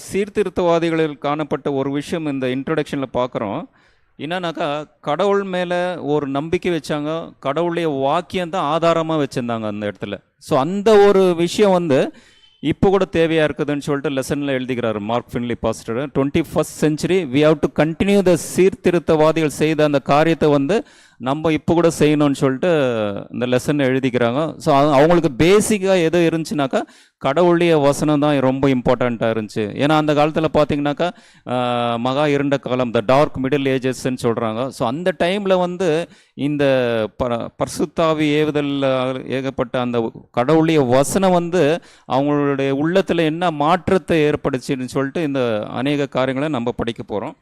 சீர்திருத்தவாதிகளில் காணப்பட்ட ஒரு விஷயம் இந்த இன்ட்ரொடக்ஷனில் பார்க்குறோம். என்னன்னாக்கா, கடவுள் மேலே ஒரு நம்பிக்கை வச்சாங்க. கடவுளுடைய வாக்கியம் தான் ஆதாரமாக வச்சுருந்தாங்க அந்த இடத்துல. ஸோ அந்த ஒரு விஷயம் இப்போ கூட தேவையாக இருக்குதுன்னு சொல்லிட்டு லெசனில் எழுதிக்கிறார் Mark Finley pastor. 21st century we have to continue the சீர்திருத்தவாதிகள் செய்த அந்த காரியத்தை நம்ம இப்போ கூட செய்யணும்னு சொல்லிட்டு இந்த லெசன் எழுதிக்கிறாங்க. ஸோ அவங்களுக்கு பேசிக்காக எது இருந்துச்சுனாக்கா, கடவுளுடைய வசனம் தான் ரொம்ப இம்பார்ட்டண்ட்டாக இருந்துச்சு. ஏன்னா அந்த காலத்தில் பார்த்தீங்கன்னாக்கா, மகா இருண்ட காலம், த டார்க் மிடில் ஏஜஸ்ன்னு சொல்கிறாங்க. ஸோ அந்த டைமில் இந்த பரிசுத்தாவி ஏவுதல் ஏகப்பட்ட அந்த கடவுளுடைய வசனம் அவங்களுடைய உள்ளத்தில் என்ன மாற்றத்தை ஏற்படுச்சுன்னு சொல்லிட்டு இந்த அநேக காரியங்களை நம்ம படிக்க போகிறோம்.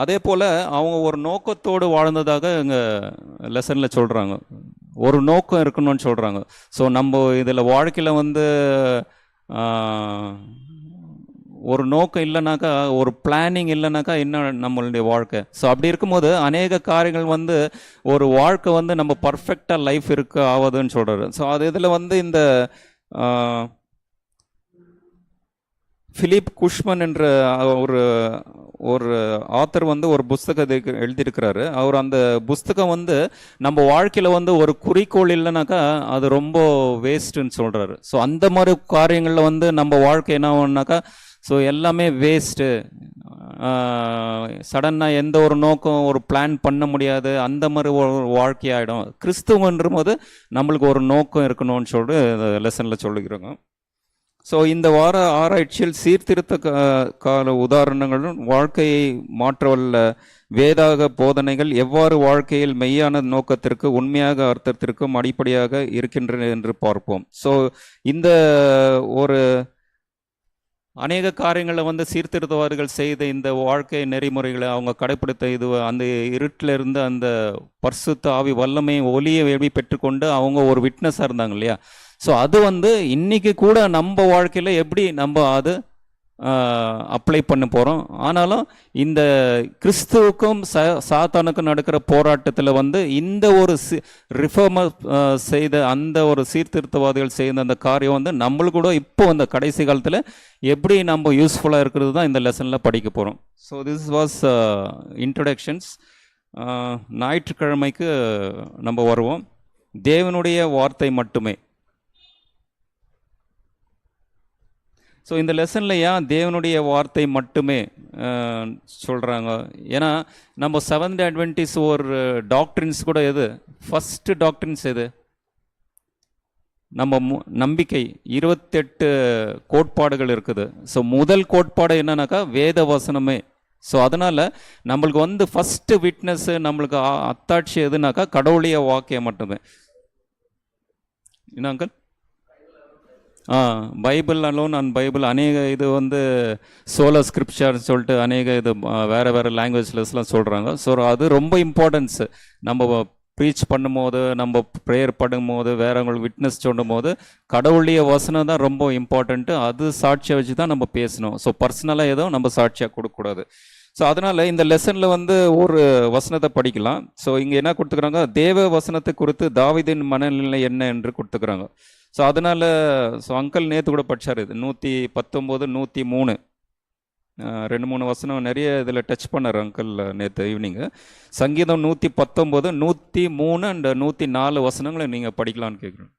அதே போல் அவங்க ஒரு நோக்கத்தோடு வாழ்ந்ததாக எங்கள் லெசனில் சொல்கிறாங்க. ஒரு நோக்கம் இருக்கணும்னு சொல்கிறாங்க. ஸோ நம்ம இதில் வாழ்க்கையில் ஒரு நோக்கம் இல்லைனாக்கா, ஒரு பிளானிங் இல்லைனாக்கா இன்னும் நம்மளுடைய வாழ்க்கை. ஸோ அப்படி இருக்கும்போது அநேக காரியங்கள் ஒரு வாழ்க்கை நம்ம பர்ஃபெக்டாக லைஃப் இருக்க ஆகுதுன்னு சொல்கிறாரு. ஸோ அது இதில் இந்த பிலிப் குஷ்மன் என்ற ஒரு ஒரு ஆத்தர் ஒரு புஸ்தகத்தை எழுதியிருக்கிறாரு. அவர் அந்த புஸ்தகம் நம்ம வாழ்க்கையில் ஒரு குறிக்கோள் இல்லைனாக்கா அது ரொம்ப வேஸ்ட்டுன்னு சொல்கிறாரு. ஸோ அந்த மாதிரி காரியங்களில் நம்ம வாழ்க்கை என்ன ஆகும்னாக்கா, ஸோ எல்லாமே வேஸ்ட்டு. சடனாக எந்த ஒரு நோக்கம் ஒரு பிளான் பண்ண முடியாது, அந்த மாதிரி ஒரு வாழ்க்கையாகிடும். கிறிஸ்துவன்ற போது நம்மளுக்கு ஒரு நோக்கம் இருக்கணும்னு சொல்லிட்டு லெசனில் சொல்லிக்கிறோங்க. ஸோ இந்த வார ஆராய்ச்சியில் சீர்திருத்த கால உதாரணங்களும் வாழ்க்கையை மாற்றவல்ல வேதாக போதனைகள் எவ்வாறு வாழ்க்கையில் மெய்யான நோக்கத்திற்கு உண்மையாக அர்த்தத்திற்கும் அடிப்படையாக இருக்கின்றன என்று பார்ப்போம். ஸோ இந்த ஒரு அநேக காரியங்களை சீர்திருத்தவாதிகள் செய்த இந்த வாழ்க்கை நெறிமுறைகளை அவங்க கடைப்பிடித்த அந்த இருட்டில் இருந்து அந்த பரிசுத்த ஆவி வல்லமை ஒளியை எப்படி பெற்றுக்கொண்டு அவங்க ஒரு விட்னஸாக இருந்தாங்க இல்லையா. ஸோ அது இன்னைக்கு கூட நம்ம வாழ்க்கையில் எப்படி நம்ம அது அப்ளை பண்ண போகிறோம். ஆனாலும் இந்த கிறிஸ்துவுக்கும் சாத்தானுக்கும் நடக்கிற போராட்டத்தில் இந்த ஒரு ரிஃபார்மர் செய்த அந்த ஒரு சீர்திருத்தவாதிகள் செய்த அந்த காரியம் நம்மளுக்கு கூட இப்போ அந்த கடைசி காலத்தில் எப்படி நம்ம யூஸ்ஃபுல்லாக இருக்கிறது தான் இந்த லெசனில் படிக்க போகிறோம். So this was introductions. ஞாயிற்றுக்கிழமைக்கு நம்ம வருவோம். தேவனுடைய வார்த்தை மட்டுமே. ஸோ இந்த லெசனில் ஏன் தேவனுடைய வார்த்தை மட்டுமே சொல்கிறாங்க? ஏன்னா நம்ம செவன்த் அட்வென்டிஸ் ஒரு டாக்ட்ரின்ஸ் கூட எது ஃபஸ்ட்டு டாக்ட்ரின்ஸ் எது? நம்ம நம்பிக்கை 28 கோட்பாடுகள் இருக்குது. ஸோ முதல் கோட்பாடு என்னன்னாக்கா வேத வசனமே. ஸோ அதனால் நம்மளுக்கு ஃபஸ்ட்டு விட்னஸ்ஸு, நம்மளுக்கு அத்தாட்சி எதுனாக்கா கடவுளுடைய வாக்கியம் மட்டுமே. என்ன uncle? Bible alone and Bible அநேக இது சோலோ ஸ்கிரிப்சர்னு சொல்லிட்டு அநேக இது வேறு லாங்குவேஜ்லஸ்லாம் சொல்கிறாங்க. ஸோ அது ரொம்ப இம்பார்ட்டன்ஸு. நம்ம ப்ரீச் பண்ணும்போது, நம்ம ப்ரேயர் பண்ணும்போது, வேறவங்களுக்கு விட்னஸ் சொல்லும் போது கடவுளுடைய வசனம் தான் ரொம்ப இம்பார்ட்டண்ட்டு. அது சாட்சியாக வச்சு தான் நம்ம பேசணும். ஸோ பர்சனலாக எதுவும் நம்ம சாட்சியாக கொடுக்கக்கூடாது. ஸோ அதனால் இந்த லெசனில் ஒரு வசனத்தை படிக்கலாம். ஸோ இங்கே என்ன கொடுத்துக்கிறாங்க? தேவ வசனத்தை குறித்து தாவீதின் மனநிலை என்ன என்று கொடுத்துக்கிறாங்க. ஸோ அதனால் அங்கிள் நேற்று கூட படித்தார். இது 119, 103 2-3 வசனம் நிறைய இதில் டச் பண்ணார் அங்கிள் நேற்று ஈவினிங்கு. சங்கீதம் 119, 103 அண்ட் 104 வசனங்களை நீங்கள் படிக்கலான்னு கேட்குறேன்.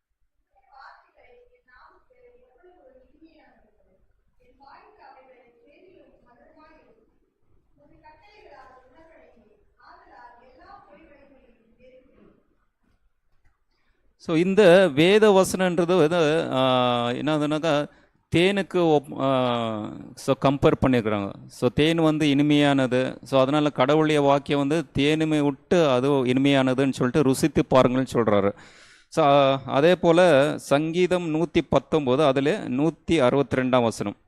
ஸோ இந்த வேத வசனன்றது என்னதுனாக்கா தேனுக்கு ஸோ கம்பேர் பண்ணியிருக்கிறாங்க. ஸோ தேன் இனிமையானது. ஸோ அதனால் கடவுளுடைய வாக்கியம் தேனுமை விட்டு அது இனிமையானதுன்னு சொல்லிட்டு ருசித்து பாருங்கள்னு சொல்கிறாரு. ஸோ அதே போல் சங்கீதம் 119 அதில் 162 வசனம்.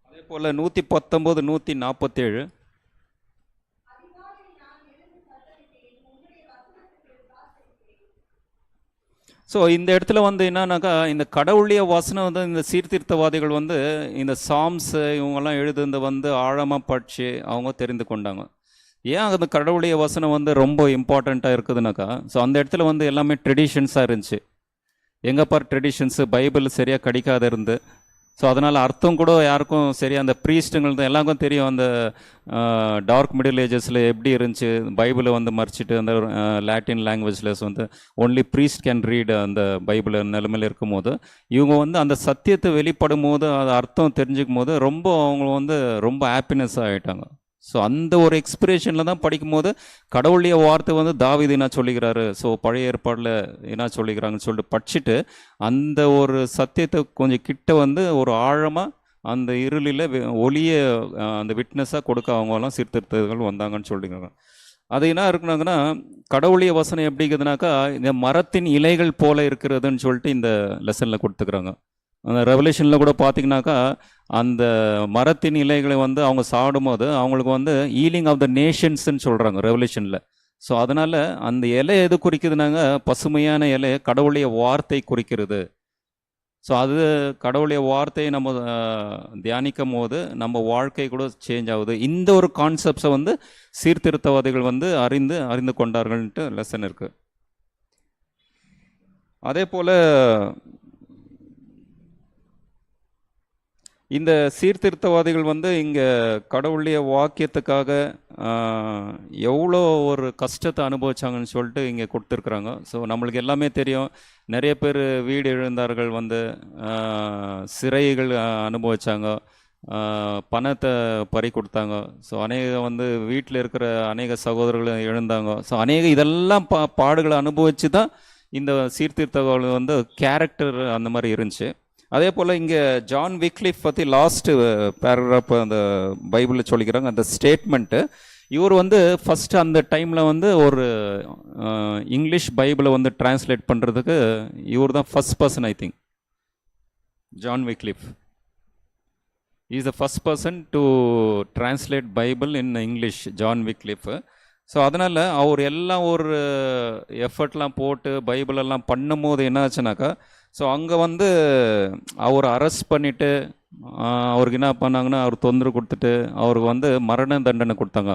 அதே போல் 119, 147. ஸோ இந்த இடத்துல வந்து என்னன்னாக்கா, இந்த கடவுளுடைய வசனம் வந்து இந்த சீர்திருத்தவாதிகள் வந்து இந்த சாம்ஸ் இவங்கெல்லாம் எழுதுனது வந்து ஆழமாக படித்து அவங்க தெரிந்து கொண்டாங்க. ஏன் அந்த கடவுளுடைய வசனம் வந்து ரொம்ப இம்பார்ட்டண்ட்டாக இருக்குதுனாக்கா, ஸோ அந்த இடத்துல வந்து எல்லாமே ட்ரெடிஷன்ஸாக இருந்துச்சு. எங்கே பார் ட்ரெடிஷன்ஸு பைபிள் சரியாக கிடைக்காத இருந்து, ஸோ அதனால் அர்த்தம் கூட யாருக்கும் சரியாக அந்த ப்ரீஸ்ட்டுங்கள் தான் எல்லாருக்கும் தெரியும். அந்த டார்க் மிடில் ஏஜஸில் எப்படி இருந்துச்சு, பைபிளை வந்து மறைச்சிட்டு அந்த லாட்டின் லாங்குவேஜில் வந்து ஒன்லி ப்ரீஸ்ட் கேன் ரீட் அந்த பைபிள் நிலைமையில் இருக்கும்போது, இவங்க வந்து அந்த சத்தியத்தை வெளிப்படும் போது அது அர்த்தம் தெரிஞ்சுக்கும் போது அவங்க வந்து ரொம்ப ஹாப்பினஸ்ஸாக ஆகிட்டாங்க. ஸோ அந்த ஒரு எக்ஸ்பிரேஷனில் தான் படிக்கும்போது கடவுளுடைய வார்த்தை வந்து தாவீது என்ன சொல்லிக்கிறாரு, ஸோ பழைய ஏற்பாடில் என்ன சொல்லிக்கிறாங்கன்னு சொல்லிட்டு படிச்சுட்டு அந்த ஒரு சத்தியத்தை கொஞ்சம் கிட்ட வந்து ஒரு ஆழமாக அந்த இருளில் ஒளிய அந்த விட்னஸாக கொடுக்க அவங்கெல்லாம் சீர்திருத்தங்கள் வந்தாங்கன்னு சொல்லிக்கிறாங்க. அது என்ன இருக்குனாங்கன்னா, கடவுளுடைய வசனம் எப்படி இருக்குதுனாக்கா, இந்த மரத்தின் இலைகள் போல இருக்கிறதுன்னு சொல்லிட்டு இந்த லெசனில் கொடுத்துக்கிறாங்க. அந்த ரெவல்யூஷனில் கூட பார்த்தீங்கன்னாக்கா, அந்த மரத்தின் இலைகளை வந்து அவங்க சாப்பிடும்போது அவங்களுக்கு வந்து ஈலிங் ஆஃப் த நேஷன்ஸ்ன்னு சொல்கிறாங்க ரெவல்யூஷனில். ஸோ அதனால் அந்த இலை எது குறிக்குதுனாங்க, பசுமையான இலை கடவுளுடைய வார்த்தை குறிக்கிறது. ஸோ அது கடவுளுடைய வார்த்தையை நம்ம தியானிக்கும் போது நம்ம வாழ்க்கை கூட சேஞ்ச் ஆகுது. இந்த ஒரு கான்செப்ட்ஸை வந்து சீர்திருத்தவாதிகள் வந்து அறிந்து கொண்டார்கள்ன்ட்டு லெசன் இருக்குது. அதே போல் இந்த சீர்திருத்தவாதிகள் வந்து இங்கே கடவுளுடைய வாக்கியத்துக்காக எவ்வளோ ஒரு கஷ்டத்தை அனுபவிச்சாங்கன்னு சொல்லிட்டு இங்கே கொடுத்துருக்குறாங்க. ஸோ நம்மளுக்கு எல்லாமே தெரியும், நிறைய பேர் வீடு இழந்தார்கள், வந்து சிறைகள் அனுபவிச்சாங்க, பணத்தை பறி கொடுத்தாங்க. ஸோ அநேக வந்து வீட்டில் இருக்கிற அநேக சகோதரர்களை இழந்தாங்க. ஸோ அநேக இதெல்லாம் பாடுகளை அனுபவித்து தான் இந்த சீர்திருத்தவாதிகள் வந்து கேரக்டர் அந்த மாதிரி இருந்துச்சு. அதே போல் இங்கே ஜான் விக்லிஃப் பற்றி லாஸ்ட்டு பேராகிராஃப் அந்த பைபிளில் சொல்லிக்கிறாங்க. அந்த ஸ்டேட்மெண்ட்டு இவர் வந்து ஃபஸ்ட்டு அந்த டைமில் வந்து ஒரு இங்கிலீஷ் பைபிளை வந்து டிரான்ஸ்லேட் பண்ணுறதுக்கு இவர் தான் first person. I think John Wycliffe is the first person to translate Bible in English, John Wycliffe. So அதனால் அவர் எல்லாம் ஒரு எஃபர்ட்லாம் போட்டு பைபிளெல்லாம் பண்ணும் போது என்ன ஆச்சுனாக்கா, ஸோ அங்கே வந்து அவரை அரெஸ்ட் பண்ணிவிட்டு அவருக்கு என்ன பண்ணாங்கன்னா, அவர் தொந்தரவு கொடுத்துட்டு அவருக்கு வந்து மரண தண்டனை கொடுத்தாங்க.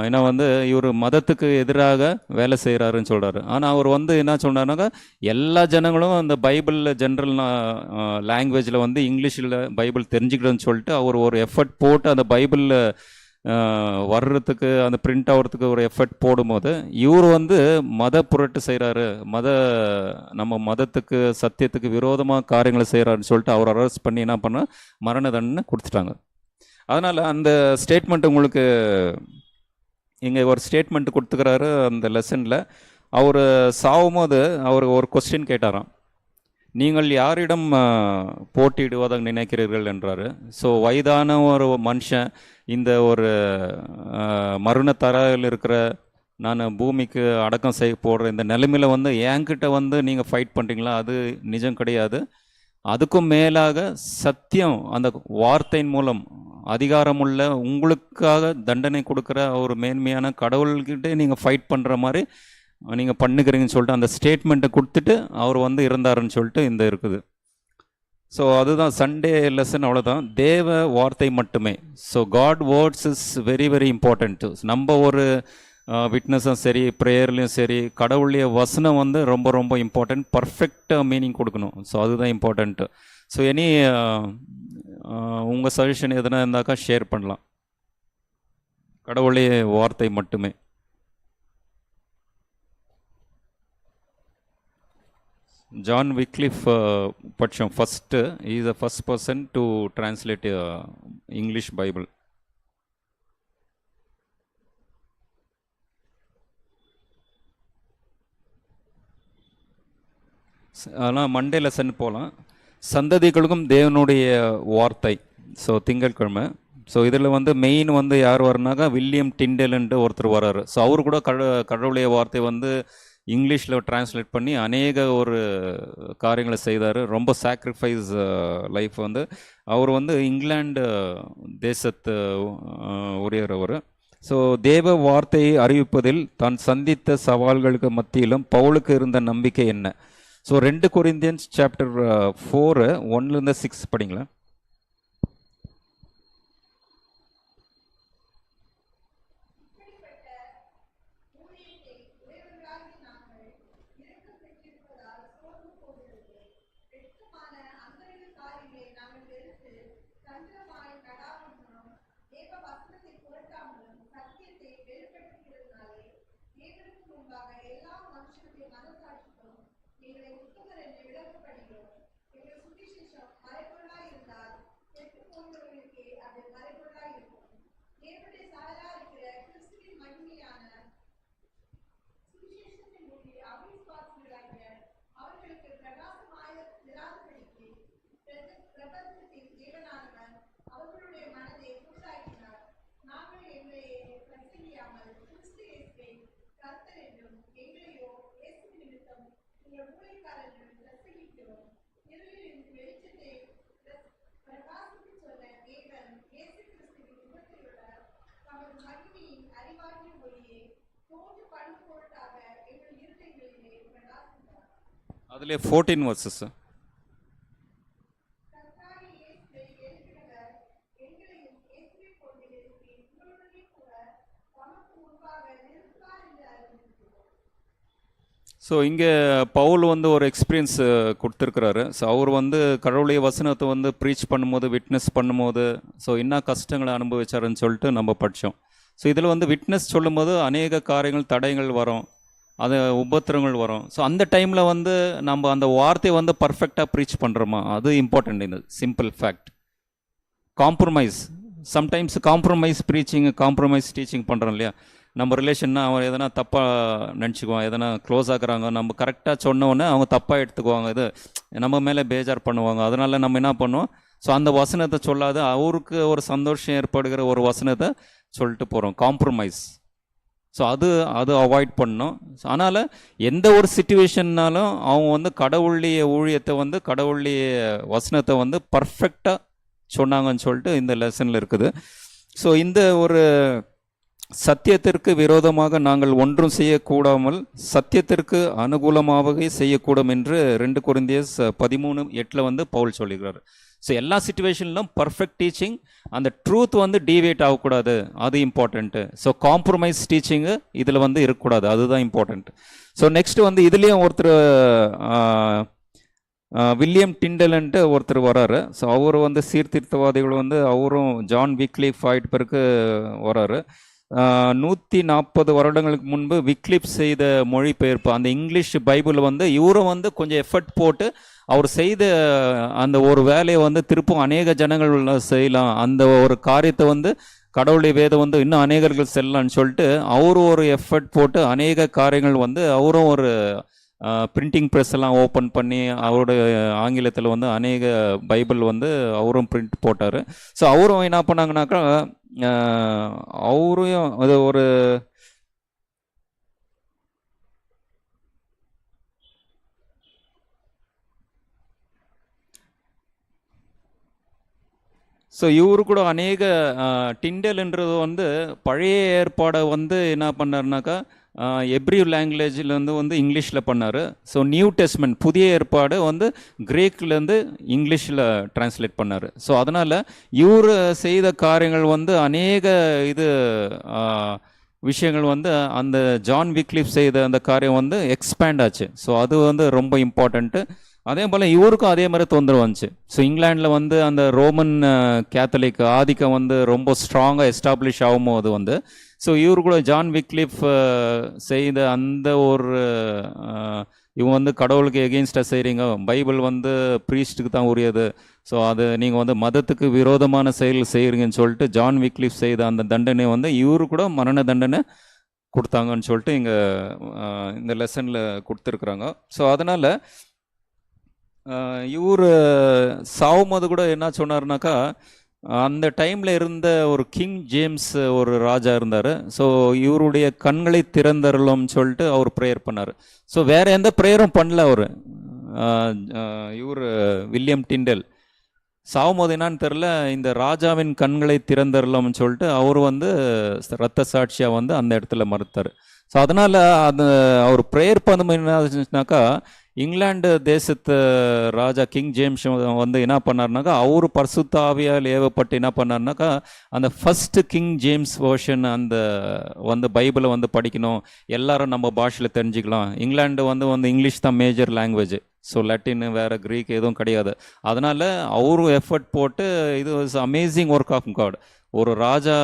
ஏன்னா வந்து இவர் மதத்துக்கு எதிராக வேலை செய்கிறாருன்னு சொல்கிறாரு. ஆனால் அவர் வந்து என்ன சொன்னார்னாக்கா, எல்லா ஜனங்களும் அந்த பைபிளில் ஜென்ரல் லாங்குவேஜில் வந்து இங்கிலீஷில் பைபிள் தெரிஞ்சுக்கிடுன்னு சொல்லிட்டு அவர் ஒரு எஃபர்ட் போட்டு அந்த பைபிளில் வர்றதுக்கு அந்த பிரிண்ட் ஆகிறதுக்கு ஒரு எஃபர்ட் போடும்போது இவர் வந்து மத புரட்டு செய்கிறாரு, நம்ம மதத்துக்கு சத்தியத்துக்கு விரோதமாக காரியங்களை செய்கிறாருன்னு சொல்லிட்டு அவர் அரெஸ்ட் பண்ணி என்ன பண்ண மரண தண்டனை கொடுத்துட்டாங்க. அதனால் அந்த ஸ்டேட்மெண்ட் உங்களுக்கு இங்கே ஒரு ஸ்டேட்மெண்ட் கொடுத்துக்கிறாரு அந்த லெசனில். அவர் சாகும் போது அவர் ஒரு கொஸ்டின் கேட்டாராம், நீங்கள் யாரிடம் போட்டியிடுவதாக நினைக்கிறீர்கள் என்றார். ஸோ வயதான ஒரு மனுஷன் இந்த ஒரு மரணத்தரையில் இருக்கிற நான் பூமிக்கு அடக்கம் செய்ய போடுற இந்த நிலைமையில் வந்து என்கிட்ட வந்து நீங்கள் ஃபைட் பண்ணுறீங்களா, அது நிஜம் கிடையாது. அதுக்கும் மேலாக சத்தியம் அந்த வார்த்தையின் மூலம் அதிகாரமுள்ள உங்களுக்காக தண்டனை கொடுக்குற ஒரு மேன்மையான கடவுள்கிட்டே நீங்கள் ஃபைட் பண்ணுற மாதிரி நீங்கள் பண்ணுக்கிறீங்கன்னு சொல்லிட்டு அந்த ஸ்டேட்மெண்ட்டை கொடுத்துட்டு அவர் வந்து இருந்தாருன்னு சொல்லிட்டு இந்த இருக்குது. ஸோ அதுதான் சண்டே லெசன், அவ்வளோதான். தேவ வார்த்தை மட்டுமே. So God words is very very important. நம்ம ஒரு விட்னஸும் சரி, ப்ரேயர்லேயும் சரி, கடவுளுடைய வசனம் வந்து ரொம்ப ரொம்ப இம்பார்ட்டன்ட். பர்ஃபெக்டாக மீனிங் கொடுக்கணும். ஸோ அதுதான் இம்பார்ட்டன்ட்டு. ஸோ எனி உங்கள் சஜஷன் எதுனா இருந்தாக்கா ஷேர் பண்ணலாம். கடவுளுடைய வார்த்தை மட்டுமே. John Wycliffe Patcham first, he is the first person to translate English Bible. ஆனால் மண்டே லெசன் போகலாம். சந்ததிகளுக்கும் தேவனுடைய வார்த்தை. ஸோ திங்கட்கிழமை. ஸோ இதில் வந்து மெயின் வந்து யார் வரனாக்கா வில்லியம் டிண்டெல்ன்ட்டு ஒருத்தர் வர்றாரு. ஸோ அவர் கூட கடவுளுடைய வார்த்தை வந்து இங்கிலீஷில் டிரான்ஸ்லேட் பண்ணி அநேக ஒரு காரியங்களை செய்தார். ரொம்ப சாக்ரிஃபைஸ் லைஃப் வந்து அவர் வந்து இங்கிலாந்து தேசத்து உரியவர். ஸோ தேவ வார்த்தையை அறிவிப்பதில் தான் சந்தித்த சவால்களுக்கு மத்தியிலும் பவுலுக்கு இருந்த நம்பிக்கை என்ன? So 2 Corinthians chapter 4 1 6 படிங்களா. அதிலே 14 verses. ஸோ இங்கே பவுல் வந்து ஒரு எக்ஸ்பீரியன்ஸ் கொடுத்துருக்குறாரு. ஸோ அவர் வந்து கடவுளுடைய வசனத்தை வந்து ப்ரீச் பண்ணும்போது, விட்னஸ் பண்ணும்போது, ஸோ என்ன கஷ்டங்களை அனுபவிச்சாருன்னு சொல்லிட்டு நம்ம படித்தோம். ஸோ இதில் வந்து விட்னஸ் சொல்லும்போது அநேக காரியங்கள், தடைகள் வரும், அது உபத்திரங்கள் வரும். ஸோ அந்த டைமில் வந்து நம்ம அந்த வார்த்தையை வந்து பர்ஃபெக்டாக ப்ரீச் பண்ணுறோமா, அது இம்பார்ட்டண்ட். இந்த simple fact. Compromise, sometimes compromise preaching, compromise teaching பண்ணுறோம் இல்லையா. நம்ம ரிலேஷன்னா அவன் எதனா தப்பாக நினச்சிக்குவான், எதனா க்ளோஸ் ஆகுறாங்க, நம்ம கரெக்டாக சொன்னோன்னே அவங்க தப்பாக எடுத்துக்குவாங்க, இது நம்ம மேலே பேஜார் பண்ணுவாங்க. அதனால் நம்ம என்ன பண்ணுவோம், ஸோ அந்த வசனத்தை சொல்லாது அவருக்கு ஒரு சந்தோஷம் ஏற்படுகிற ஒரு வசனத்தை சொல்லிட்டு போகிறோம். காம்ப்ரமைஸ். ஸோ அது அவாய்ட் பண்ணணும். அதனால் எந்த ஒரு சிச்சுவேஷன்னாலும் அவங்க வந்து கடவுளுடைய ஊழியத்தை வந்து, கடவுளுடைய வசனத்தை வந்து பர்ஃபெக்டாக சொன்னாங்கன்னு சொல்லிட்டு இந்த லெசனில் இருக்குது. ஸோ இந்த ஒரு சத்தியத்திற்கு விரோதமாக நாங்கள் ஒன்றும் செய்யக்கூடாமல் சத்தியத்திற்கு அனுகூலமாகவே செய்யக்கூடும் என்று 2 கொரிந்தியர் 13:8 வந்து பவுல் சொல்லிக்கிறார். ஸோ எல்லா சிச்சுவேஷன்லும் பர்ஃபெக்ட் டீச்சிங், அந்த ட்ரூத் வந்து டீவியேட் ஆகக்கூடாது, அது இம்பார்ட்டண்ட்டு. ஸோ காம்ப்ரமைஸ் டீச்சிங்கு இதில் வந்து இருக்கக்கூடாது, அதுதான் இம்பார்ட்டண்ட். ஸோ நெக்ஸ்ட் வந்து இதுலேயும் ஒருத்தர் வில்லியம் டிண்டல்ன்ட்டு ஒருத்தர் வராரு. ஸோ அவர் வந்து சீர்திருத்தவாதிகள் வந்து அவரும் ஜான் விக்லிஃப் ஆயிட்ட பிறகு வராரு. 140 வருடங்களுக்கு முன்பு விக்லிப் செய்த மொழிபெயர்ப்பு அந்த இங்கிலீஷ் பைபிள் வந்து இவரும் வந்து கொஞ்சம் எஃபர்ட் போட்டு அவர் செய்த அந்த ஒரு வேலையை வந்து திருப்பும் அநேக ஜனங்கள் செய்யலாம், அந்த ஒரு காரியத்தை வந்து கடவுளுடைய வேதம் வந்து இன்னும் அநேகர்கள் செல்லலான்னு சொல்லிட்டு அவரும் ஒரு எஃபர்ட் போட்டு அநேக காரியங்கள் வந்து அவரும் ஒரு பிரிண்டிங் ப்ரெஸ் எல்லாம் ஓப்பன் பண்ணி அவருடைய ஆங்கிலத்தில் வந்து அநேக பைபிள் வந்து அவரும் பிரிண்ட் போட்டார். ஸோ அவரும் என்ன பண்ணாங்கனாக்கா, அவரையும் அது ஒரு ஸோ இவரு கூட அநேக டிண்டல்ன்றது வந்து பழைய ஏற்பாடை வந்து என்ன பண்ணார்னாக்கா எப்ரியூ லாங்குவேஜ்லேருந்து வந்து இங்கிலீஷில் பண்ணார். ஸோ நியூ டெஸ்ட்மென்ட் புதிய ஏற்பாடு வந்து கிரேக்லேருந்து இங்கிலீஷில் டிரான்ஸ்லேட் பண்ணார். ஸோ அதனால் இவர் செய்த காரியங்கள் வந்து அநேக இது விஷயங்கள் வந்து அந்த ஜான் விக்லிஃப் செய்த அந்த காரியம் வந்து எக்ஸ்பேண்ட் ஆச்சு. ஸோ அது வந்து ரொம்ப இம்பார்ட்டண்ட்டு. அதே போல் இவருக்கும் அதே மாதிரி தொந்தரவு வந்துச்சு. ஸோ இங்கிலாண்டில் வந்து அந்த ரோமன் கேத்தலிக் ஆதிக்கம் வந்து ரொம்ப ஸ்ட்ராங்காக எஸ்டாப்ளிஷ் ஆகும்போது வந்து ஸோ இவரு கூட ஜான் விக்லிஃப் செய்த அந்த ஒரு இவங்க வந்து கடவுளுக்கு எகெயின்ஸ்டாக செய்கிறீங்க, பைபிள் வந்து ப்ரீஸ்ட்டுக்கு தான் உரியது, ஸோ அது நீங்கள் வந்து மதத்துக்கு விரோதமான செயல் செய்கிறீங்கன்னு சொல்லிட்டு ஜான் விக்லிஃப் செய்த அந்த தண்டனை வந்து இவரு கூட மரண தண்டனை கொடுத்தாங்கன்னு சொல்லிட்டு இங்கே இந்த லெசனில் கொடுத்துருக்குறாங்க. ஸோ அதனால் இவர் சாவும்போது கூட என்ன சொன்னார்னாக்கா, அந்த டைமில் இருந்த ஒரு கிங் ஜேம்ஸ் ஒரு ராஜா இருந்தார். ஸோ இவருடைய கண்களை திறந்தரலும்னு சொல்லிட்டு அவர் ப்ரேயர் பண்ணார். ஸோ வேறு எந்த ப்ரேயரும் பண்ணல அவர். இவர் வில்லியம் டிண்டல் சாவும்போது என்னான்னு தெரில, இந்த ராஜாவின் கண்களை திறந்தரலும்னு சொல்லிட்டு அவர் வந்து இரத்த சாட்சியாக வந்து அந்த இடத்துல மறுத்தார். ஸோ அதனால் அது அவர் ப்ரேயர் பண்ணும்போது என்ன ஆச்சுனாக்கா, இங்கிலாந்து தேசத்து ராஜா கிங் ஜேம்ஸ் வந்து என்ன பண்ணார்னாக்கா, அவர் பரிசுத்த ஆவியால் ஏவப்பட்டு என்ன பண்ணார்னாக்கா, அந்த ஃபஸ்ட்டு கிங் ஜேம்ஸ் வேர்ஷன் அந்த வந்து பைபிளை வந்து படிக்கணும், எல்லாரும் நம்ம பாஷையில் தெரிஞ்சுக்கலாம். இங்கிலாந்து வந்து இங்கிலீஷ் தான் மேஜர் லாங்குவேஜ். ஸோ லட்டின் வேறு க்ரீக் எதுவும் கிடையாது. அதனால் அவரும் எஃபர்ட் போட்டு இது was amazing work of God. ஒரு ராஜா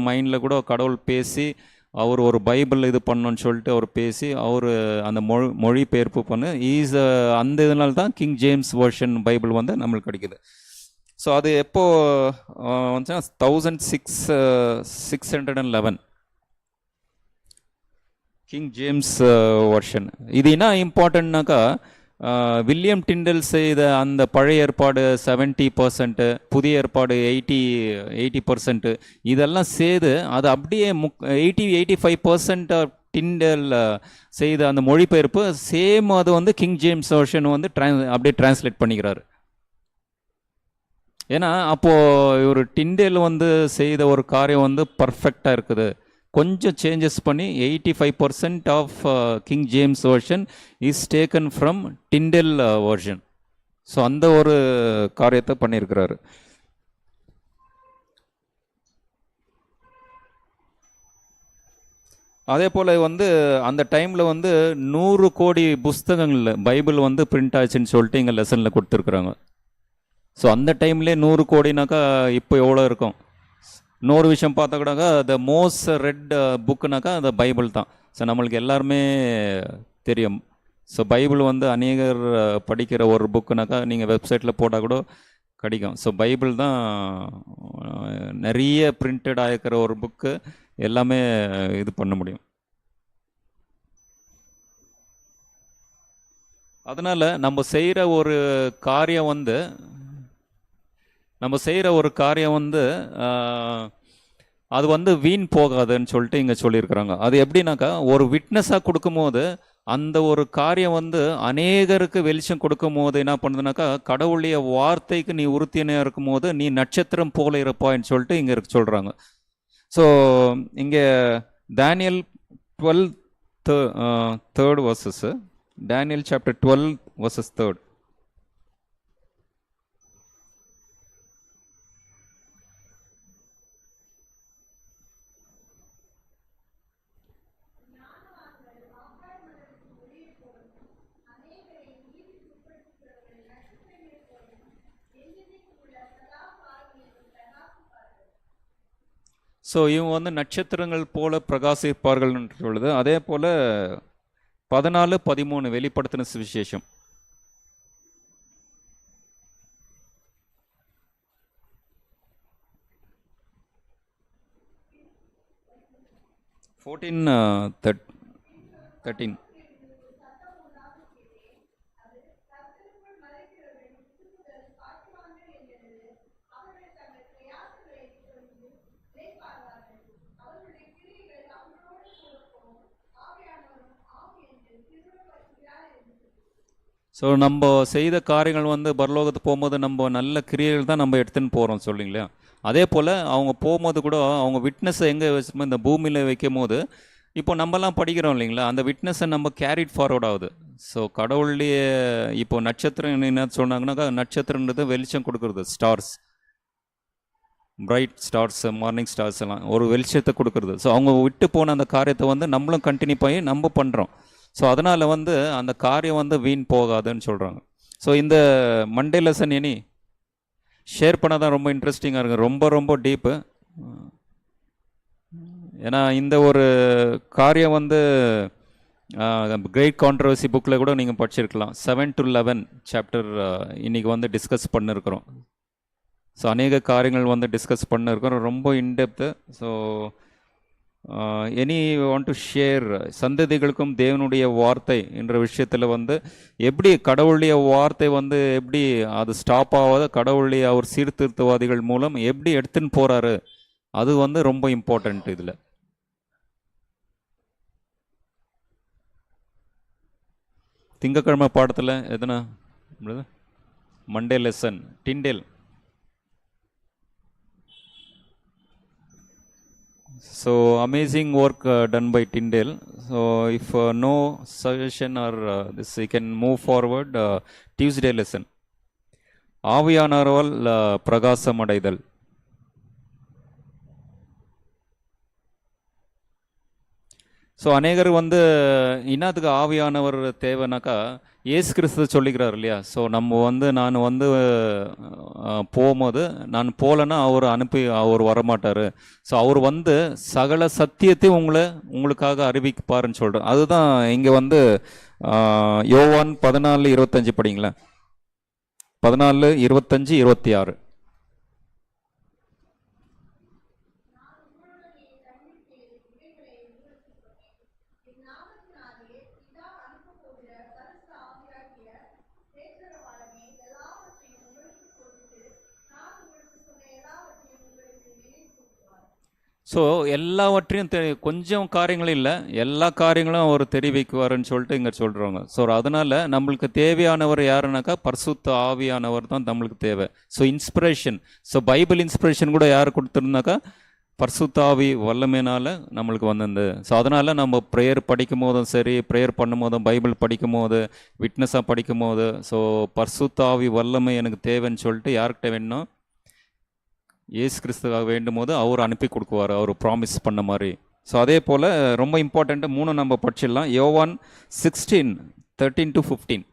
மைண்டில் கூட கடவுள் பேசி அவர் ஒரு பைபிள் இது பண்ணணும்னு சொல்லிட்டு அவர் பேசி அவர் அந்த மொழிபெயர்ப்பு பண்ணு ஈஸ் அந்த இதனால தான் கிங் ஜேம்ஸ் வேர்ஷன் பைபிள் வந்து நம்மளுக்கு கிடைக்குது. ஸோ அது எப்போ வந்துச்சுன்னா 1611 கிங் ஜேம்ஸ் வேர்ஷன். இது என்ன இம்பார்ட்டன்ட்னாக்கா, வில்லியம் டிண்டல் செய்த அந்த பழைய ஏற்பாடு 70%, புதிய ஏற்பாடு 80% இதெல்லாம் செய்து அது அப்படியே 85% டிண்டல் செய்த அந்த மொழிபெயர்ப்பு சேம் அது வந்து கிங் ஜேம்ஸ் வெர்ஷன் வந்து அப்படியே டிரான்ஸ்லேட் பண்ணிக்கிறாரு. ஏன்னா அப்போது ஒரு டிண்டல் வந்து செய்த ஒரு காரியம் வந்து பர்ஃபெக்டாக இருக்குது. கொஞ்சம் சேஞ்சஸ் பண்ணி 85% of King James version is taken from Tyndale version. So அந்த ஒரு காரியத்தை பண்ணியிருக்கிறாரு. அதே போல் வந்து அந்த டைமில் வந்து 100 கோடி புஸ்தகங்கள் பைபிள் வந்து பிரிண்ட் ஆச்சுன்னு சொல்லிட்டு இங்கே லெசனில் கொடுத்துருக்குறாங்க. ஸோ அந்த டைம்லேயே 100 கோடினாக்கா இப்போ எவ்வளோ இருக்கும்? இன்னொரு விஷயம் பார்த்தா கூடாங்க, த மோஸ்ட் ரெட் புக்குனாக்கா அந்த பைபிள் தான். ஸோ நம்மளுக்கு எல்லாருமே தெரியும். ஸோ பைபிள் வந்து அநேகர் படிக்கிற ஒரு புக்குனாக்கா நீங்கள் வெப்சைட்டில் போட்டால் கூட கிடைக்கும். ஸோ பைபிள் தான் நிறைய பிரிண்டட் ஆகிக்கிற ஒரு புக்கு, எல்லாமே இது பண்ண முடியும். அதனால் நம்ம செய்கிற ஒரு காரியம் வந்து அது வந்து வீண் போகாதுன்னு சொல்லிட்டு இங்கே சொல்லியிருக்கிறாங்க. அது எப்படின்னாக்கா, ஒரு விட்னஸாக கொடுக்கும்போது அந்த ஒரு காரியம் வந்து அநேகருக்கு வெளிச்சம் கொடுக்கும் போது என்ன பண்ணுதுனாக்கா, கடவுளுடைய வார்த்தைக்கு நீ உறுதியாக இருக்கும் போது நீ நட்சத்திரம் போல இருப்பான்னு சொல்லிட்டு இங்கே சொல்கிறாங்க. ஸோ இங்கே Daniel 12 verses, Daniel chapter 12 verses 3. So இவங்க வந்து நட்சத்திரங்கள் போல பிரகாசிப்பார்கள் என்று சொல்லுது. அதே போல் 14-13 வெளிப்படுத்தின சுவிசேஷம். ஃபோர்டீன் 13. ஸோ நம்ம செய்த காரியங்கள் வந்து பரலோகத்துக்கு போகும்போது நம்ம நல்ல கிரியைகள் தான் நம்ம எடுத்துன்னு போகிறோம் சொல்லிங்களா. அதே போல் அவங்க போகும்போது கூட அவங்க விட்னஸை எங்கே வச்சுமோ இந்த பூமியில் வைக்கும் போது இப்போ நம்மலாம் படிக்கிறோம் இல்லைங்களா, அந்த விட்னஸை நம்ம கேரிட் ஃபார்வர்ட் ஆகுது. ஸோ கடவுளுடைய இப்போ நட்சத்திரம் என்ன சொன்னாங்கன்னாக்கா, நட்சத்திரன்றது வெளிச்சம் கொடுக்குறது, stars, bright stars, morning stars எல்லாம் ஒரு வெளிச்சத்தை கொடுக்குறது. ஸோ அவங்க விட்டு போன அந்த காரியத்தை வந்து நம்மளும் கண்டினியூ பண்ணி நம்ம பண்ணுறோம். ஸோ அதனால் வந்து அந்த காரியம் வந்து வீண் போகாதுன்னு சொல்கிறாங்க. ஸோ இந்த மண்டே லெசன் இனி ஷேர் பண்ண தான் ரொம்ப இன்ட்ரெஸ்டிங்காக இருக்குது, ரொம்ப ரொம்ப டீப்பு. ஏன்னா இந்த ஒரு காரியம் வந்து கிரேட் கான்ட்ரவர்சி புக்கில் கூட நீங்கள் படிச்சிருக்கலாம். 7-11 சாப்டர் இன்றைக்கி வந்து டிஸ்கஸ் பண்ணிருக்கிறோம். ஸோ அநேக காரியங்கள் வந்து டிஸ்கஸ் பண்ணிருக்கிறோம், ரொம்ப in depth. So any want to share சந்ததிகளுக்கும் தேவனுடைய வார்த்தை என்ற விஷயத்தில் வந்து எப்படி கடவுளுடைய வார்த்தை வந்து எப்படி அது ஸ்டாப் ஆகாத கடவுளுடைய அவர் சீர்திருத்தவாதிகள் மூலம் எப்படி எடுத்துன்னு போகிறாரு, அது வந்து ரொம்ப இம்பார்ட்டண்ட். இதில் திங்கக்கிழமை பாடத்தில் எதுனா Monday lesson Tyndale. So amazing work done by Tyndale. So if no suggestion or this, we can move forward. Tuesday lesson. ஆவியானவரால் பிரகாசம் அடைதல். ஸோ அநேகர் வந்து இன்னத்துக்கு ஆவியானவர் தேவைனாக்கா ஏசு கிறிஸ்து சொல்லிக்கிறார் இல்லையா. ஸோ நம்ம வந்து நான் வந்து போகும்போது நான் போகலன்னா அவர் அவர் வரமாட்டார். ஸோ அவர் வந்து சகல சத்தியத்தையும் உங்களுக்காக அறிவிப்பாருன்னு சொல்கிறேன். அதுதான் இங்கே வந்து யோவான் 14:25 படிங்களேன். 14:25-26. ஸோ எல்லாவற்றையும் கொஞ்சம் காரியங்களும் இல்லை, எல்லா காரியங்களும் அவர் தெரிவிக்குவாருன்னு சொல்லிட்டு இங்கே சொல்கிறாங்க. ஸோ அதனால் நம்மளுக்கு தேவையானவர் யாருனாக்கா பரிசுத்த ஆவியானவர் தான் நம்மளுக்கு தேவை. So inspiration, so Bible inspiration கூட யார் கொடுத்துருந்தாக்கா பரிசுத்த ஆவி வல்லமையினால் நம்மளுக்கு வந்திருந்து. ஸோ அதனால் நம்ம ப்ரேயர் படிக்கும் போதும் சரி, ப்ரேயர் பண்ணும் போதும், பைபிள் படிக்கும் போது, விட்னஸாக படிக்கும் போது, ஸோ பரிசுத்த ஆவி வல்லமை எனக்கு தேவைன்னு சொல்லிட்டு யார்கிட்ட வேணும், ஏசு கிறிஸ்துவாக வேண்டும் போது அவர் அனுப்பி கொடுக்குவார், அவர் ப்ராமிஸ் பண்ண மாதிரி. ஸோ அதே போல் ரொம்ப இம்பார்ட்டண்ட்டு 3 நம்ம படிச்சிடலாம். யோவான் 16:13-15.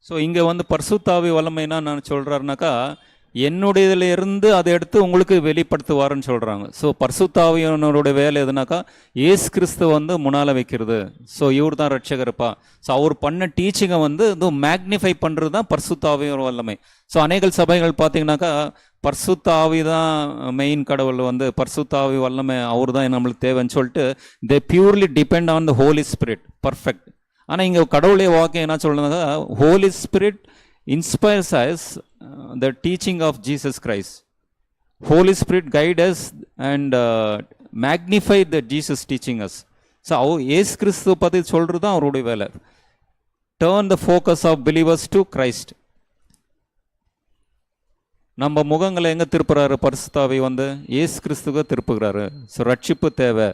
ஸோ இங்கே வந்து பரிசுத்த ஆவி வல்லமைனா நான் சொல்கிறாருனாக்கா என்னுடையதுலேருந்து அதை எடுத்து உங்களுக்கு வெளிப்படுத்துவாருன்னு சொல்கிறாங்க. ஸோ பரிசுத்த ஆவியானவருடைய வேலை எதுனாக்கா ஏசு கிறிஸ்து வந்து முன்னால் வைக்கிறது. ஸோ இவர் தான் ரட்சகருப்பா. ஸோ அவர் பண்ண டீச்சிங்கை வந்து இது மேக்னிஃபை பண்ணுறது தான் பரிசுத்த ஆவியோட வல்லமை. ஸோ அநேக சபைகள் பார்த்தீங்கன்னாக்கா பரிசுத்த ஆவி தான் மெயின் கடவுள், வந்து பரிசுத்த ஆவி வல்லமை அவர் தான் நம்மளுக்கு தேவைன்னு சொல்லிட்டு they purely depend on the Holi Spirit, perfect. ஆனால் இங்கே கடவுளே வாக்கியம் என்ன சொல்லுனாக்கா Holy Spirit inspires us the teaching of Jesus Christ. Holy Spirit guide us and magnify the Jesus teaching us. So ஏசு கிறிஸ்து பற்றி சொல்கிறது தான் அவருடைய வேலை. Turn the focus of believers to Christ. நம்ம முகங்களை எங்கே திருப்புறாரு பரிசுத்த ஆவி வந்து ஏசு கிறிஸ்துவை திருப்புகிறாரு. ஸோ ரட்சிப்பு தேவை.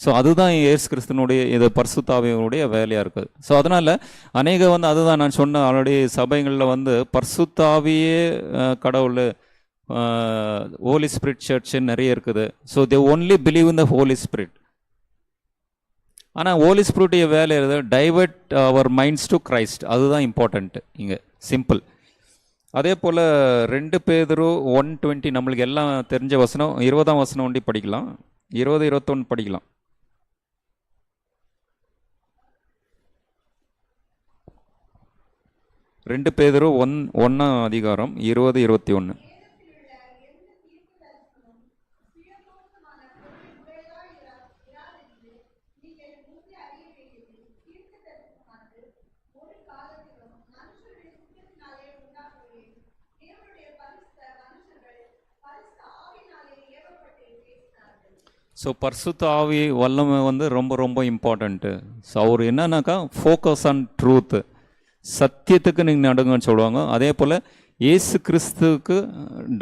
ஸோ அதுதான் ஏசு கிறிஸ்துனுடைய இது பரிசுத்த ஆவியினுடைய வேலையாக இருக்குது. ஸோ அதனால் அநேக வந்து அதுதான் நான் சொன்ன ஆல்ரெடி சபைகளில் வந்து பரிசுத்த ஆவியே கடவுள், ஹோலி ஸ்பிரிட் சர்ச்சுன்னு நிறைய இருக்குது. So they only believe in the Holi spirit. ஆனால் ஹோலி ஸ்பிரிட்டுடைய வேலை divert our minds to Christ. அதுதான் இம்பார்ட்டண்ட்டு இங்கே, சிம்பிள். அதே போல் 2 பேதுரு 1:20 நம்மளுக்கு எல்லாம் தெரிஞ்ச வசனம். 20ஆம் வசனம் ஒண்டி படிக்கலாம், 20-21 படிக்கலாம். 2 பேதுரு 1ஆம் அதிகாரம் 20-21. ஸோ பரிசுத்த ஆவி வல்லமை வந்து ரொம்ப ரொம்ப இம்பார்ட்டண்ட்டு. ஸோ அவர் என்னன்னாக்கா ஃபோக்கஸ் ஆன் ட்ரூத்து, சத்தியத்துக்கு நீங்கள் நடுங்கன்னு சொல்லுவாங்க. அதே போல் ஏசு கிறிஸ்துவுக்கு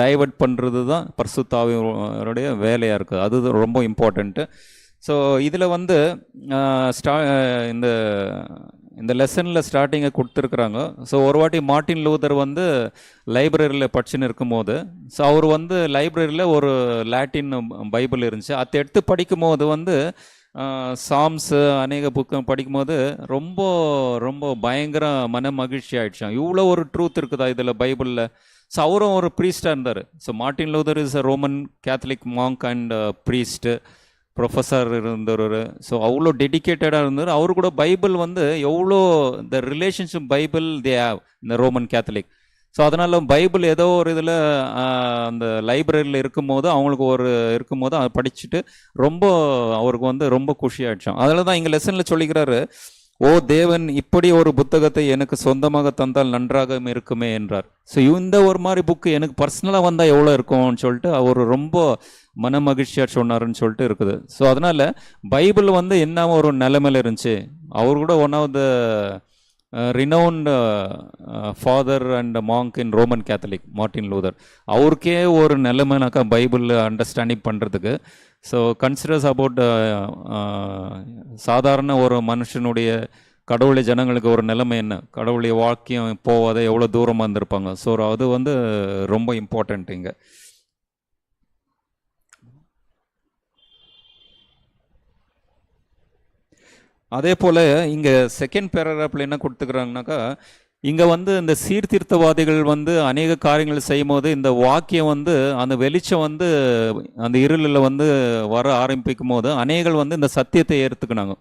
டைவர்ட் பண்ணுறது தான் பரிசுத்த ஆவியோடைய வேலையாக இருக்குது. அது ரொம்ப இம்பார்ட்டண்ட்டு. ஸோ இதில் வந்து இந்த லெசனில் ஸ்டார்டிங்கை கொடுத்துருக்குறாங்க. ஸோ ஒரு வாட்டி மார்ட்டின் லூதர் வந்து லைப்ரரியில் படிச்சுன்னு இருக்கும்போது, ஸோ அவர் வந்து லைப்ரரியில் ஒரு லாட்டின் பைபிள் இருந்துச்சு. அதை எடுத்து படிக்கும்போது வந்து சாம்ஸு அநேக புக்கு படிக்கும்போது ரொம்ப ரொம்ப பயங்கர மன மகிழ்ச்சி ஆகிடுச்சான். இவ்வளோ ஒரு ட்ரூத் இருக்குதா இதில் பைபிளில். ஸோ அவரும் ஒரு ப்ரீஸ்டாக இருந்தார். So Martin Luther is a Roman Catholic Monk and priest, professor இருந்தவர். ஸோ அவ்வளோ டெடிக்கேட்டடாக இருந்தார். அவரு கூட பைபிள் வந்து எவ்வளோ the relationship Bible they have இந்த ரோமன் கேத்தலிக். ஸோ அதனால் பைபிள் ஏதோ ஒரு இதில் அந்த லைப்ரரியில் இருக்கும்போது அவங்களுக்கு இருக்கும்போது அதை படிச்சுட்டு ரொம்ப அவருக்கு வந்து ரொம்ப குஷியாகிடுச்சோம். அதில் தான் இங்கே லெசனில் சொல்லிக்கிறாரு, ஓ தேவன் இப்படி ஒரு புத்தகத்தை எனக்கு சொந்தமாக தந்தால் நன்றாக இருக்குமே என்றார். ஸோ இந்த ஒரு மாதிரி புக்கு எனக்கு பர்சனலாக வந்தால் எவ்வளோ இருக்கும்னு சொல்லிட்டு அவர் ரொம்ப மன மகிழ்ச்சியாக சொன்னாருன்னு சொல்லிட்டு இருக்குது. ஸோ அதனால் பைபிள் வந்து என்ன ஒரு நிலைமையில் இருந்துச்சு. அவர் கூட one of the renowned father and monk in Roman Catholic, Martin Luther. அவருக்கே ஒரு நிலைமைனாக்கா பைபிள் அண்டர்ஸ்டாண்டிங் பண்ணுறதுக்கு. ஸோ கன்சிடர்ஸ் அபவுட் சாதாரண ஒரு மனுஷனுடைய கடவுளுடைய ஜனங்களுக்கு ஒரு நிலைமை என்ன, கடவுளுடைய வாக்கியம் போவாத எவ்வளோ தூரமாக இருந்திருப்பாங்க. ஸோ அது வந்து ரொம்ப இம்பார்ட்டண்ட் இங்கே. அதே போல் இங்கே செகண்ட் பேராகிராஃபில் என்ன கொடுத்துக்கிறாங்கனாக்கா, இங்கே வந்து இந்த சீர்திருத்தவாதிகள் வந்து அநேக காரியங்கள் செய்யும் போது இந்த வாக்கியம் வந்து அந்த வெளிச்சம் வந்து அந்த இருளில் வந்து வர ஆரம்பிக்கும் போது அநேகர்கள் வந்து இந்த சத்தியத்தை ஏற்றுக்கினாங்க.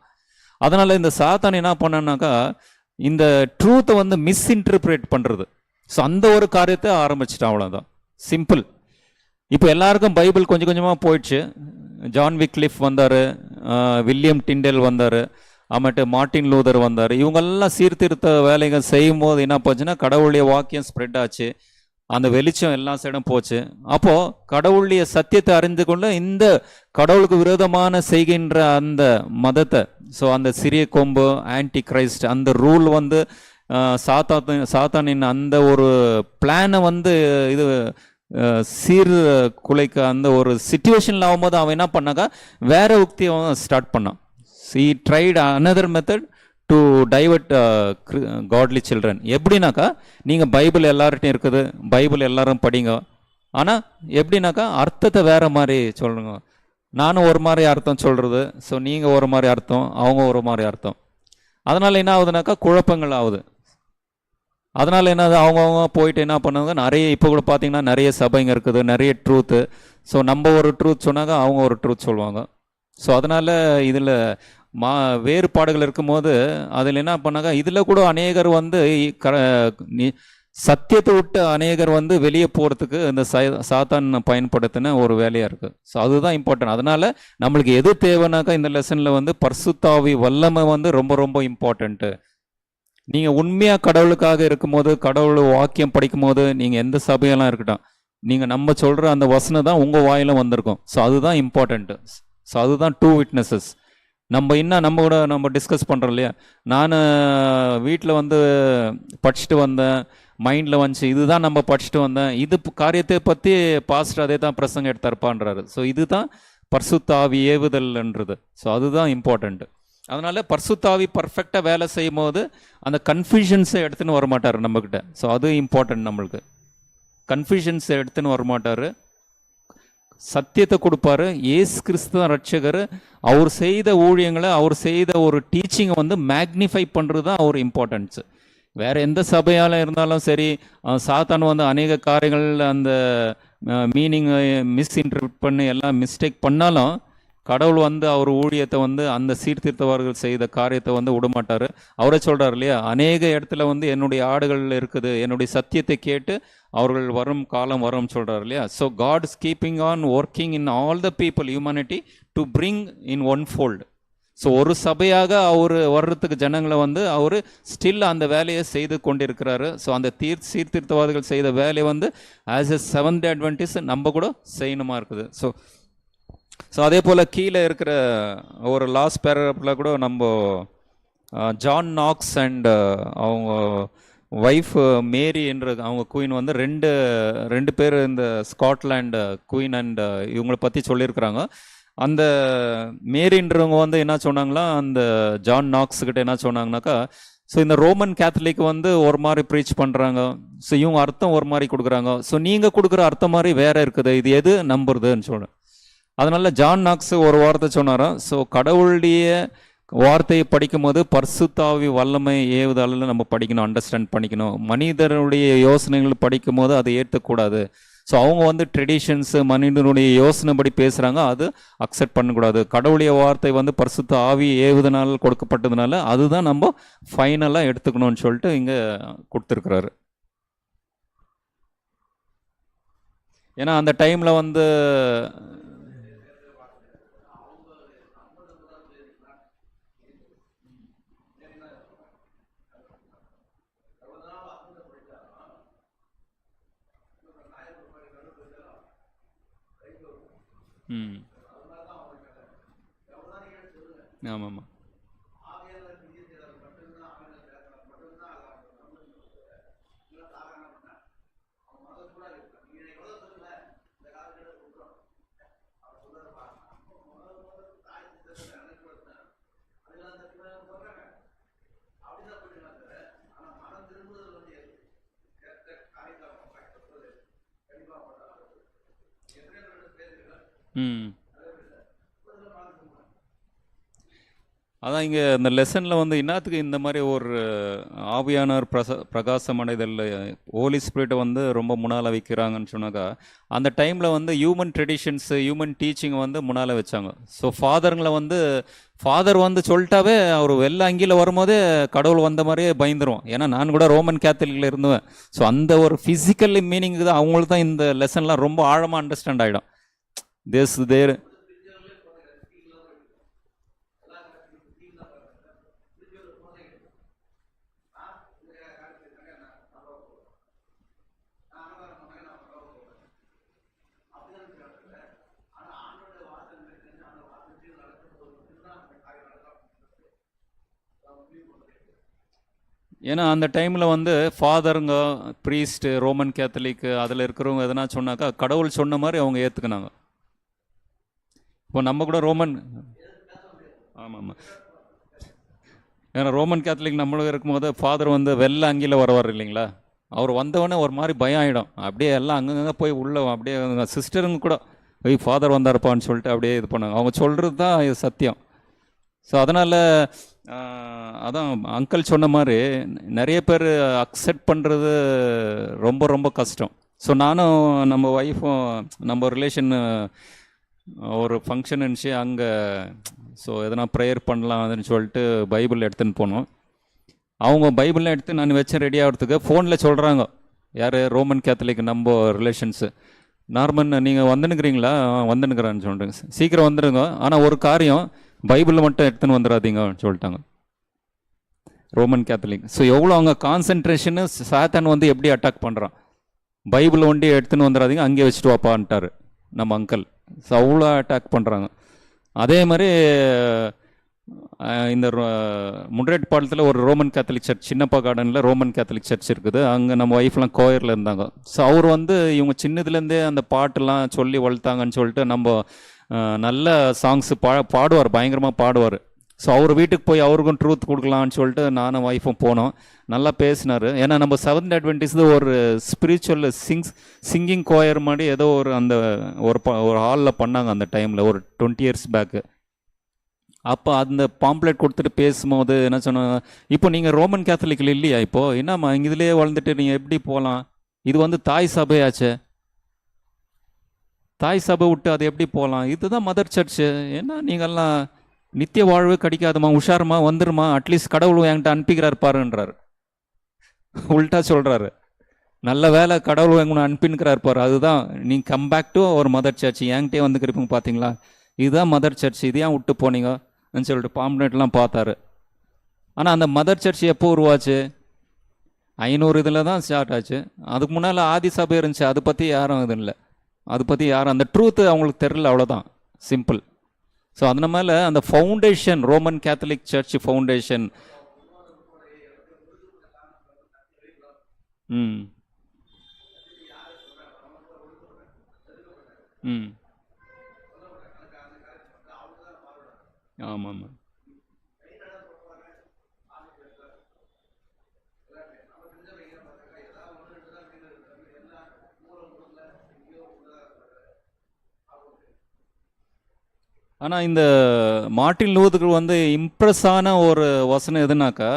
அதனால் இந்த சாத்தான் என்ன பண்ணானாக்கா, இந்த ட்ரூத்தை வந்து மிஸ்இன்டர்பிரேட் பண்ணுறது. ஸோ அந்த ஒரு காரியத்தை ஆரம்பிச்சிட்டான், அவ்வளோதான், சிம்பிள். இப்போ எல்லாருக்கும் பைபிள் கொஞ்சம் கொஞ்சமாக போயிடுச்சு. ஜான் விக்லிஃப் வந்தார், வில்லியம் டிண்டெல் வந்தார், அம்மட்டு மார்ட்டின் லூதர் வந்தார். இவங்கெல்லாம் சீர்திருத்த வேலைகள் செய்யும் போது என்ன போச்சுன்னா, கடவுளுடைய வாக்கியம் ஸ்ப்ரெட் ஆச்சு, அந்த வெளிச்சம் எல்லா சைடும் போச்சு. அப்போது கடவுளுடைய சத்தியத்தை அறிந்து கொண்டு இந்த கடவுளுக்கு விரோதமான செய்கின்ற அந்த மதத்தை, ஸோ அந்த சிறிய கொம்பு ஆன்டி கிரைஸ்ட் அந்த ரூல் வந்து சாத்தானின் அந்த ஒரு பிளானை வந்து இது சீர் குலைக்க அந்த ஒரு சிச்சுவேஷனில் ஆகும்போது அவன் என்ன பண்ணாக்கா வேற உக்தியை அவன் ஸ்டார்ட் பண்ணான். he tried another method to divert godly children. எப்படின்னாக்கா, நீங்கள் பைபிள் எல்லார்ட்டையும் இருக்குது, பைபிள் எல்லாரும் படிங்க, ஆனால் எப்படின்னாக்கா அர்த்தத்தை வேற மாதிரி சொல்லுங்க. நானும் ஒரு மாதிரி அர்த்தம் சொல்கிறது, ஸோ நீங்கள் ஒரு மாதிரி அர்த்தம், அவங்க ஒரு மாதிரி அர்த்தம். அதனால் என்ன ஆகுதுனாக்கா குழப்பங்கள் ஆகுது. அதனால் என்னது, அவங்கவுங்க போயிட்டு என்ன பண்ணுவாங்க, நிறைய இப்போ கூட பார்த்தீங்கன்னா நிறைய சபைங்க இருக்குது, நிறைய ட்ரூத்து. ஸோ நம்ம ஒரு ட்ரூத் சொன்னாங்க, அவங்க ஒரு ட்ரூத் சொல்லுவாங்க. ஸோ அதனால் இதில் வேறுபாடுகள் இருக்கும்போது அதில் என்ன பண்ணாங்க, இதில் கூட அநேகர் வந்து சத்தியத்தை விட்டு அநேகர் வந்து வெளியே போகிறதுக்கு இந்த சாத்தான் பயன்படுத்தின ஒரு வேலையாக இருக்குது. ஸோ அதுதான் இம்பார்ட்டன்ட். அதனால் நம்மளுக்கு எது தேவைனாக்கா இந்த லெசனில் வந்து பரிசுத்த வல்லமை வந்து ரொம்ப ரொம்ப இம்பார்ட்டண்ட்டு. நீங்கள் உண்மையாக கடவுளுக்காக இருக்கும்போது, கடவுள் வாக்கியம் படிக்கும் போது, நீங்கள் எந்த சபையெல்லாம் இருக்கட்டும், நீங்கள் நம்ம சொல்கிற அந்த வசனம் தான் உங்கள் வாயிலும் வந்திருக்கும். ஸோ அதுதான் இம்பார்ட்டண்ட்டு. ஸோ அதுதான் டூ விட்னஸஸ். நம்ம கூட நம்ம டிஸ்கஸ் பண்ணுறோம் இல்லையா, நான் வீட்டில் வந்து படிச்சுட்டு வந்தேன், மைண்டில் வந்துச்சு இதுதான் நம்ம படிச்சுட்டு வந்தேன், இது காரியத்தை பற்றி பாஸ்டர் அதே தான் பிரசங்க எடுத்தார்ப்பான்றாரு. ஸோ இதுதான் பரிசுத்த ஆவி ஏவுதல்ன்றது. ஸோ அதுதான் இம்பார்ட்டண்ட்டு. அதனால் பரிசுத்த ஆவி பர்ஃபெக்டாக வேலை செய்யும் போது அந்த கன்ஃபியூஷன்ஸை எடுத்துன்னு வரமாட்டார் நம்மக்கிட்ட. ஸோ அது இம்பார்ட்டன்ட். நம்மளுக்கு கன்ஃபியூஷன்ஸை எடுத்துன்னு வரமாட்டார், சத்தியத்தை கொடுப்பாரு. இயேசு கிறிஸ்து தான் ரட்சகர். அவர் செய்த ஊழியங்களை, அவர் செய்த ஒரு டீச்சிங்கை வந்து மேக்னிஃபை பண்ணுறது தான் அவர் இம்பார்ட்டன்ஸு. வேறு எந்த சபையால் இருந்தாலும் சரி, சாத்தான் வந்து அநேக காரியங்கள் அந்த மீனிங்கை மிஸ்இன்டர்பிரட் பண்ணி எல்லாம் மிஸ்டேக் பண்ணாலும், கடவுள் வந்து அவர் ஊழியத்தை வந்து அந்த சீர்திருத்தவர்கள் செய்த காரியத்தை வந்து விடமாட்டார். அவரே சொல்கிறார் இல்லையா, அநேக இடத்துல வந்து என்னுடைய ஆடுகள் இருக்குது, என்னுடைய சத்தியத்தை கேட்டு அவர்கள் வரும் காலம் வரும் சொல்கிறார் இல்லையா. So God is keeping on working in all the people humanity to bring in one fold. So ஒரு சபையாக அவர் வர்றதுக்கு ஜனங்களை வந்து அவர் ஸ்டில் அந்த வேலையை செய்து கொண்டிருக்கிறாரு. ஸோ அந்த சீர்திருத்தவாதிகள் செய்த வேலையை வந்து ஆஸ் எ செவன்த் அட்வென்டிஸ்ட் நம்ம கூட செய்யணுமா இருக்குது. ஸோ அதே போல் கீழே இருக்கிற ஒரு லாஸ்ட் பேராகிராஃபில் கூட நம்ம ஜான் நாக்ஸ் அண்ட் அவங்க ஒய்ஃப் மேரி என்ற அவங்க குயின் வந்து ரெண்டு பேர் இந்த ஸ்காட்லாண்டு குயின் அண்ட் இவங்களை பற்றி சொல்லியிருக்கிறாங்க. அந்த மேரின்றவங்க வந்து என்ன சொன்னாங்களா, அந்த ஜான் நாக்ஸ்கிட்ட என்ன சொன்னாங்கனாக்கா, ஸோ இந்த ரோமன் கேத்தலிக் வந்து ஒரு மாதிரி ப்ரீச் பண்ணுறாங்க, ஸோ இவங்க அர்த்தம் ஒரு மாதிரி கொடுக்குறாங்க, ஸோ நீங்கள் கொடுக்குற அர்த்தம் மாதிரி வேற இருக்குது, இது எது நம்புறதுன்னு சொல்கிறேன். அதனால ஜான் நாக்ஸ் ஒரு வார்த்தை சொன்னாராம், ஸோ கடவுளுடைய வார்த்தையை படிக்கும் போது பரிசுத்த ஆவி வல்லமை ஏவுதலில் நம்ம படிக்கணும், அண்டர்ஸ்டாண்ட் பண்ணிக்கணும். மனிதனுடைய யோசனைகள் படிக்கும் போது அதை ஏற்றக்கூடாது. ஸோ அவங்க வந்து ட்ரெடிஷன்ஸு மனிதனுடைய யோசனைப்படி பேசுகிறாங்க, அது அக்செப்ட் பண்ணக்கூடாது. கடவுளுடைய வார்த்தை வந்து பரிசுத்த ஆவி ஏவுதனால் கொடுக்கப்பட்டதுனால அதுதான் நம்ம ஃபைனலாக எடுத்துக்கணும்னு சொல்லிட்டு இங்கே கொடுத்துருக்குறாரு. ஏன்னா அந்த டைமில் வந்து ம் ஆமாம்மா. ம் அதான் இங்கே இந்த லெசனில் வந்து என்னத்துக்கு இந்த மாதிரி ஒரு ஆவியானவர் பிரகாசம் அடைதல் ஹோலி ஸ்பிரிட்டை வந்து ரொம்ப முன்னால் வைக்கிறாங்கன்னு சொன்னாக்கா, அந்த டைமில் வந்து ஹியூமன் ட்ரெடிஷன்ஸு ஹியூமன் டீச்சிங் வந்து முன்னால் வச்சாங்க. ஸோ ஃபாதர் வந்து சொல்லிட்டாவே அவர் வெள்ளை அங்கியில் வரும்போதே கடவுள் வந்த மாதிரியே பயந்துரும். ஏன்னா நான் கூட ரோமன் கேத்தலிக்கில் இருந்துவேன். ஸோ அந்த ஒரு ஃபிசிக்கல் மீனிங் தான் அவங்களுக்கு தான் இந்த லெசன்லாம் ரொம்ப ஆழமாக அண்டர்ஸ்டாண்ட் ஆகிடும். தேர் ஏன்னா அந்த டைமில் வந்து ஃபாதருங்க ப்ரீஸ்ட்டு ரோமன் கேத்தலிக்கு அதில் இருக்கிறவங்க எதனா சொன்னாக்கா கடவுள் சொன்ன மாதிரி அவங்க ஏற்றுக்கினாங்க. இப்போ நம்ம கூட ரோமன் ஆமாம் ஆமாம். ஏன்னா ரோமன் கேத்தலிக் நம்மளும் இருக்கும்போது ஃபாதர் வந்து வெள்ளை அங்கியில் வருவார் இல்லைங்களா, அவர் வந்தவொடனே ஒரு மாதிரி பயம் ஆகிடும். அப்படியே எல்லாம் அங்கங்கே போய் உள்ள அப்படியே சிஸ்டருங்க கூட போய் ஃபாதர் வந்தாருப்பான்னு சொல்லிட்டு அப்படியே இது பண்ணாங்க. அவங்க சொல்கிறது தான் இது சத்தியம். ஸோ அதனால் அதான் அங்கிள் சொன்ன மாதிரி நிறைய பேர் அக்செப்ட் பண்ணுறது ரொம்ப ரொம்ப கஷ்டம். ஸோ நானும் நம்ம ஒய்ஃபும் நம்ம ரிலேஷன் ஒரு ஃபங்க்ஷன் இருந்துச்சு அங்கே. ஸோ எதனா ப்ரேயர் பண்ணலாம்னு சொல்லிட்டு பைபிள் எடுத்துன்னு போனோம். அவங்க பைபிள்லாம் எடுத்து நான் வச்சேன் ரெடி ஆகிறதுக்கு. ஃபோனில் சொல்கிறாங்க, யார் ரோமன் கேத்தலிக் நம்ம ரிலேஷன்ஸு, நார்மன் நீங்கள் வந்துனுக்கிறீங்களா, வந்துனுக்கிறான்னு சொல்கிறேங்க, சீக்கிரம் வந்துடுங்க, ஆனால் ஒரு காரியம் பைபிளில் மட்டும் எடுத்துன்னு வந்துடாதீங்கன்னு சொல்லிட்டாங்க ரோமன் கேத்தலிக். ஸோ எவ்வளோ அவங்க கான்சன்ட்ரேஷனு சாத்தான் வந்து எப்படி அட்டாக் பண்ணுறான். பைபிள் ஒண்டி எடுத்துன்னு வந்துடாதீங்க, அங்கேயே வச்சுட்டு வாப்பான்ட்டார் நம்ம அங்கிள். ஸோ அவ்வளோ அட்டாக் பண்ணுறாங்க. அதே மாதிரி இந்த முன்ரேட் பாலத்தில் ஒரு ரோமன் கேத்தலிக் சர்ச், சின்னப்பா கார்டனில் ரோமன் கேத்தலிக் சர்ச் இருக்குது. அங்கே நம்ம ஒய்ஃப்லாம் கோயரில் இருந்தாங்க. ஸோ அவர் வந்து இவங்க சின்னதுலேருந்தே அந்த பாட்டெல்லாம் சொல்லி வளர்த்தாங்கன்னு சொல்லிட்டு நம்ம நல்ல சாங்ஸு பாடுவார், பயங்கரமாக பாடுவார். ஸோ அவர் வீட்டுக்கு போய் அவருக்கும் ட்ரூத் கொடுக்கலான்னு சொல்லிட்டு நானும் ஒய்ஃபும் போனோம். நல்லா பேசினார். ஏன்னா நம்ம செவன்த் அட்வென்டிஸ் ஒரு ஸ்பிரிச்சுவல் சிங்கிங் கோயர் மாதிரி ஏதோ ஒரு அந்த ஒரு ஹாலில் பண்ணாங்க அந்த டைமில், ஒரு 20 years பேக்கு. அப்போ அந்த பாம்ப்ளெட் கொடுத்துட்டு பேசும்போது என்ன சொன்னாங்க, இப்போ நீங்கள் ரோமன் கேத்தலிக்கில் இல்லையா, இப்போது என்னம்மா இங்கே இதுலேயே வளர்ந்துட்டு நீங்கள் எப்படி போகலாம், இது வந்து தாய் சபையாச்சே, தாய் சபை விட்டு அது எப்படி போகலாம், இதுதான் மதர் சர்ச்சு, என்ன நீங்கள்லாம் நித்திய வாழ்வு கிடைக்காதுமா, உஷாரமா வந்துருமா, அட்லீஸ்ட் கடவுள் என்கிட்ட அனுப்பிக்கிறார் பாருன்றார். உல்ட்டா சொல்கிறாரு, நல்ல வேலை கடவுள் எங்கே அனுப்பின்னுக்கிறார் பாரு, அதுதான் நீ கம் பேக் டு ஒரு மதர் சர்ச், என்கிட்டே வந்துக்கிறப்பங்க பார்த்தீங்களா, இதுதான் மதர் சர்ச், இது ஏன் விட்டு போனீங்கன்னு சொல்லிட்டு பாம்ப்ளெட்லாம் பார்த்தாரு. ஆனால் அந்த மதர் சர்ச் எப்போ உருவாச்சு, 500 இதில் தான் ஸ்டார்ட் ஆச்சு. அதுக்கு முன்னால் ஆதி சபை இருந்துச்சு, அதை பற்றி யாரும் இது இல்லை, அதை பற்றி யாரும் அந்த ட்ரூத்து அவங்களுக்கு தெரில, அவ்வளோதான், சிம்பிள். ஸோ அதன மேலே அந்த foundation, Roman Catholic church foundation. ம் ம் ஆமாம் ஆமாம். ஆனால் இந்த மார்ட்டின் லூதருக்கு வந்து இம்ப்ரெஸ் ஆன ஒரு வசனம் எதுனாக்கா,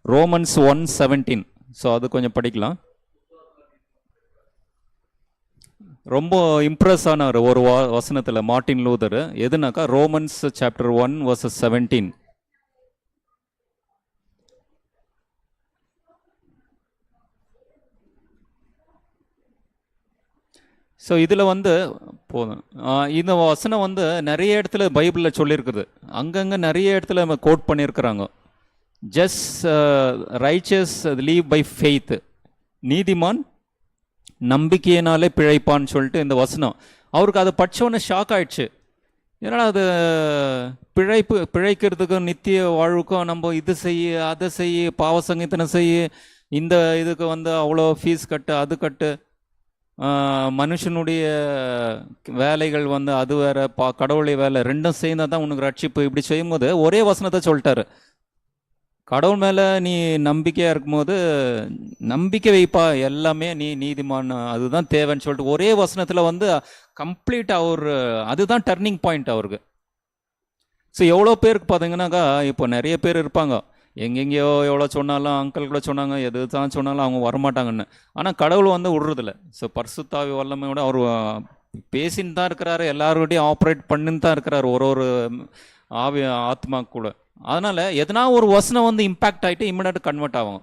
ரோமன்ஸ் 1:17. ஸோ அது கொஞ்சம் படிக்கலாம். ரொம்ப இம்ப்ரெஸ் ஆனார் ஒரு வசனத்தில் மார்ட்டின் லூதர். எதுனாக்கா ரோமன்ஸ் சாப்டர் 1:17. ஸோ இதில் வந்து போதும். இந்த வசனம் வந்து நிறைய இடத்துல பைபிளில் சொல்லியிருக்குது, அங்கங்கே நிறைய இடத்துல கோட் பண்ணியிருக்கிறாங்க. Just righteous live by faith, நீதிமான் நம்பிக்கையினாலே பிழைப்பான்னு சொல்லிட்டு இந்த வசனம். அவருக்கு அதை படித்தவொன்னே ஷாக் ஆயிடுச்சு. ஏன்னா அது பிழைக்கிறதுக்கும் நித்திய வாழ்வுக்கும் நம்ம இது செய்ய அதை செய்ய பாவசங்கீதனை செய்ய, இந்த இதுக்கு வந்து அவ்வளோ ஃபீஸ் கட்டு அது கட்டு, மனுஷனுடைய வேலைகள் வந்து அது வேற, கடவுளுடைய வேலை ரெண்டும் சேர்ந்தா தான் உனக்கு ரட்சிப்பு. இப்படி செய்யும்போது ஒரே வசனத்தை சொல்லிட்டாரு, கடவுள் மேலே நீ நம்பிக்கையாக இருக்கும்போது நம்பிக்கை வைப்பா, எல்லாமே நீ நீதிமான், அதுதான் தேவைன்னு சொல்லிட்டு ஒரே வசனத்தில் வந்து கம்ப்ளீட் அவர், அதுதான் டர்னிங் பாயிண்ட் அவருக்கு. ஸோ எவ்வளோ பேருக்கு பார்த்தீங்கன்னாக்கா, இப்போ நிறைய பேர் இருப்பாங்க, எங்கெங்கேயோ எவ்வளோ சொன்னாலும், அங்கிள் கூட சொன்னாங்க, எது தான் சொன்னாலும் அவங்க வரமாட்டாங்கன்னு. ஆனால் கடவுள் வந்து விடுறதில்ல. ஸோ பரிசுத்தாவி வல்லமையோட அவர் பேசின்னு தான் இருக்கிறாரு, எல்லாருக்கிட்டையும் ஆப்ரேட் பண்ணின்னு தான் இருக்கிறாரு, ஒரு ஆத்மா கூட. அதனால எதனா ஒரு வசனம் வந்து இம்பாக்ட் ஆகிட்டு இம்மிடியேட் கன்வெர்ட் ஆகும்.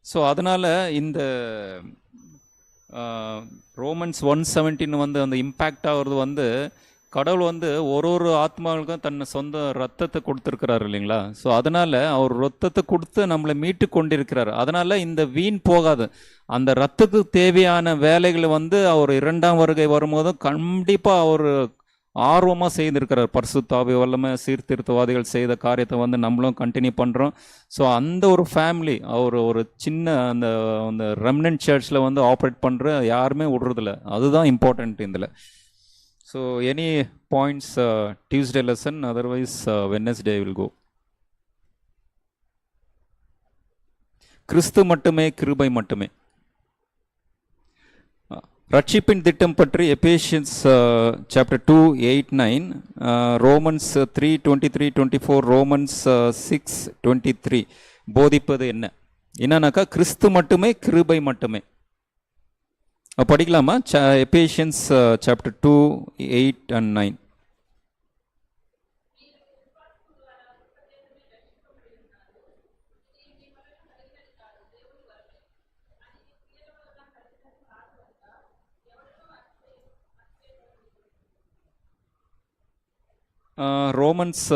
ஸோ அதனால் இந்த ரோமன்ஸ் 1:17 வந்து அந்த இம்பேக்ட் ஆகிறது வந்து, கடவுள் வந்து ஒரு ஆத்மாவுக்கும் தன்னை சொந்த ரத்தத்தை கொடுத்துருக்கிறாரு இல்லைங்களா. ஸோ அதனால் அவர் ரத்தத்தை கொடுத்து நம்மளை மீட்டு கொண்டிருக்கிறார். அதனால் இந்த வீண் போகாது, அந்த ரத்தத்துக்கு தேவையான வேலைகளை வந்து அவர் 2ஆம் வருகை வரும்போதும் கண்டிப்பாக அவர் ஆர்வமாக செய்திருக்கிறார். பரிசுத்தாவி வல்லமை சீர்திருத்தவாதிகள் செய்த காரியத்தை வந்து நம்மளும் கண்டினியூ பண்ணுறோம். ஸோ அந்த ஒரு ஃபேமிலி, அவர் ஒரு சின்ன அந்த அந்த ரெமினன்ட் சர்ச்சில் வந்து ஆப்ரேட் பண்ணுற யாருமே விடுறதில்ல, அதுதான் இம்பார்ட்டண்ட் இதில். So any points Tuesday lesson, otherwise Wednesday will go. கிறிஸ்து மட்டுமே, கிருபை மட்டுமே. ரட்சிப்பின் திட்டம் பற்றி எபேசியன்ஸ் சாப்டர் 2:8-9, ரோமன்ஸ் 3:23-24, ரோமன்ஸ் 6:23 போதிப்பது என்னன்னாக்கா கிறிஸ்து மட்டுமே, கிருபை மட்டுமே. படிக்கலாமா? Ephesians chapter 2:8-9. ரோமன்ஸ்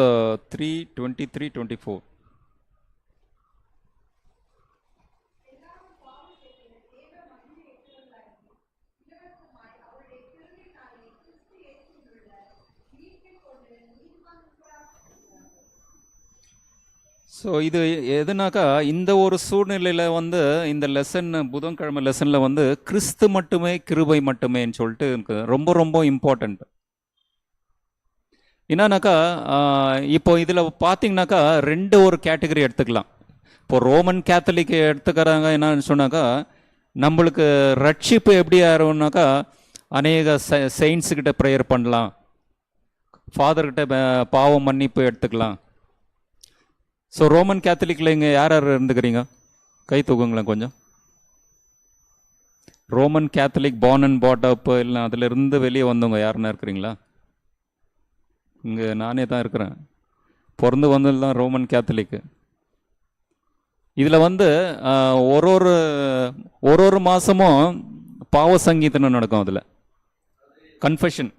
3:23-24. ஸோ இது எதுனாக்கா, இந்த ஒரு சூழ்நிலையில் வந்து இந்த லெசன், புதன்கிழமை லெசனில் வந்து கிறிஸ்து மட்டுமே, கிருபை மட்டுமேன்னு சொல்லிட்டு ரொம்ப ரொம்ப இம்பார்ட்டண்ட். என்னன்னாக்கா, இப்போ இதில் பார்த்தீங்கன்னாக்கா ஒரு கேட்டகரி எடுத்துக்கலாம். இப்போ ரோமன் கேத்தலிக் எடுத்துக்கிறாங்க. என்னன்னு சொன்னாக்கா, நம்மளுக்கு ரட்சிப்பு எப்படி ஆயிரும்னாக்கா, அநேக செயின்ஸுக்கிட்ட ப்ரேயர் பண்ணலாம், ஃபாதர்கிட்ட பாவம் மன்னிப்பு எடுத்துக்கலாம். ஸோ ரோமன் கேத்தலிக்கில் இங்கே யார் யார் இருந்துக்கிறீங்க? கை தூக்குங்களேன் கொஞ்சம். ரோமன் கேத்தலிக் பார்ன் அண்ட் பாட் அப், இல்லை அதில் இருந்து வெளியே வந்தவங்க யாருன்னா இருக்கிறீங்களா? இங்கே நானே தான் இருக்கிறேன், பிறந்து வந்தது தான் ரோமன் கேத்தலிக்கு. இதில் வந்து ஒரு மாதமும் பாவ சங்கீதம் நடக்கும், அதில் கன்ஃபெஷன்.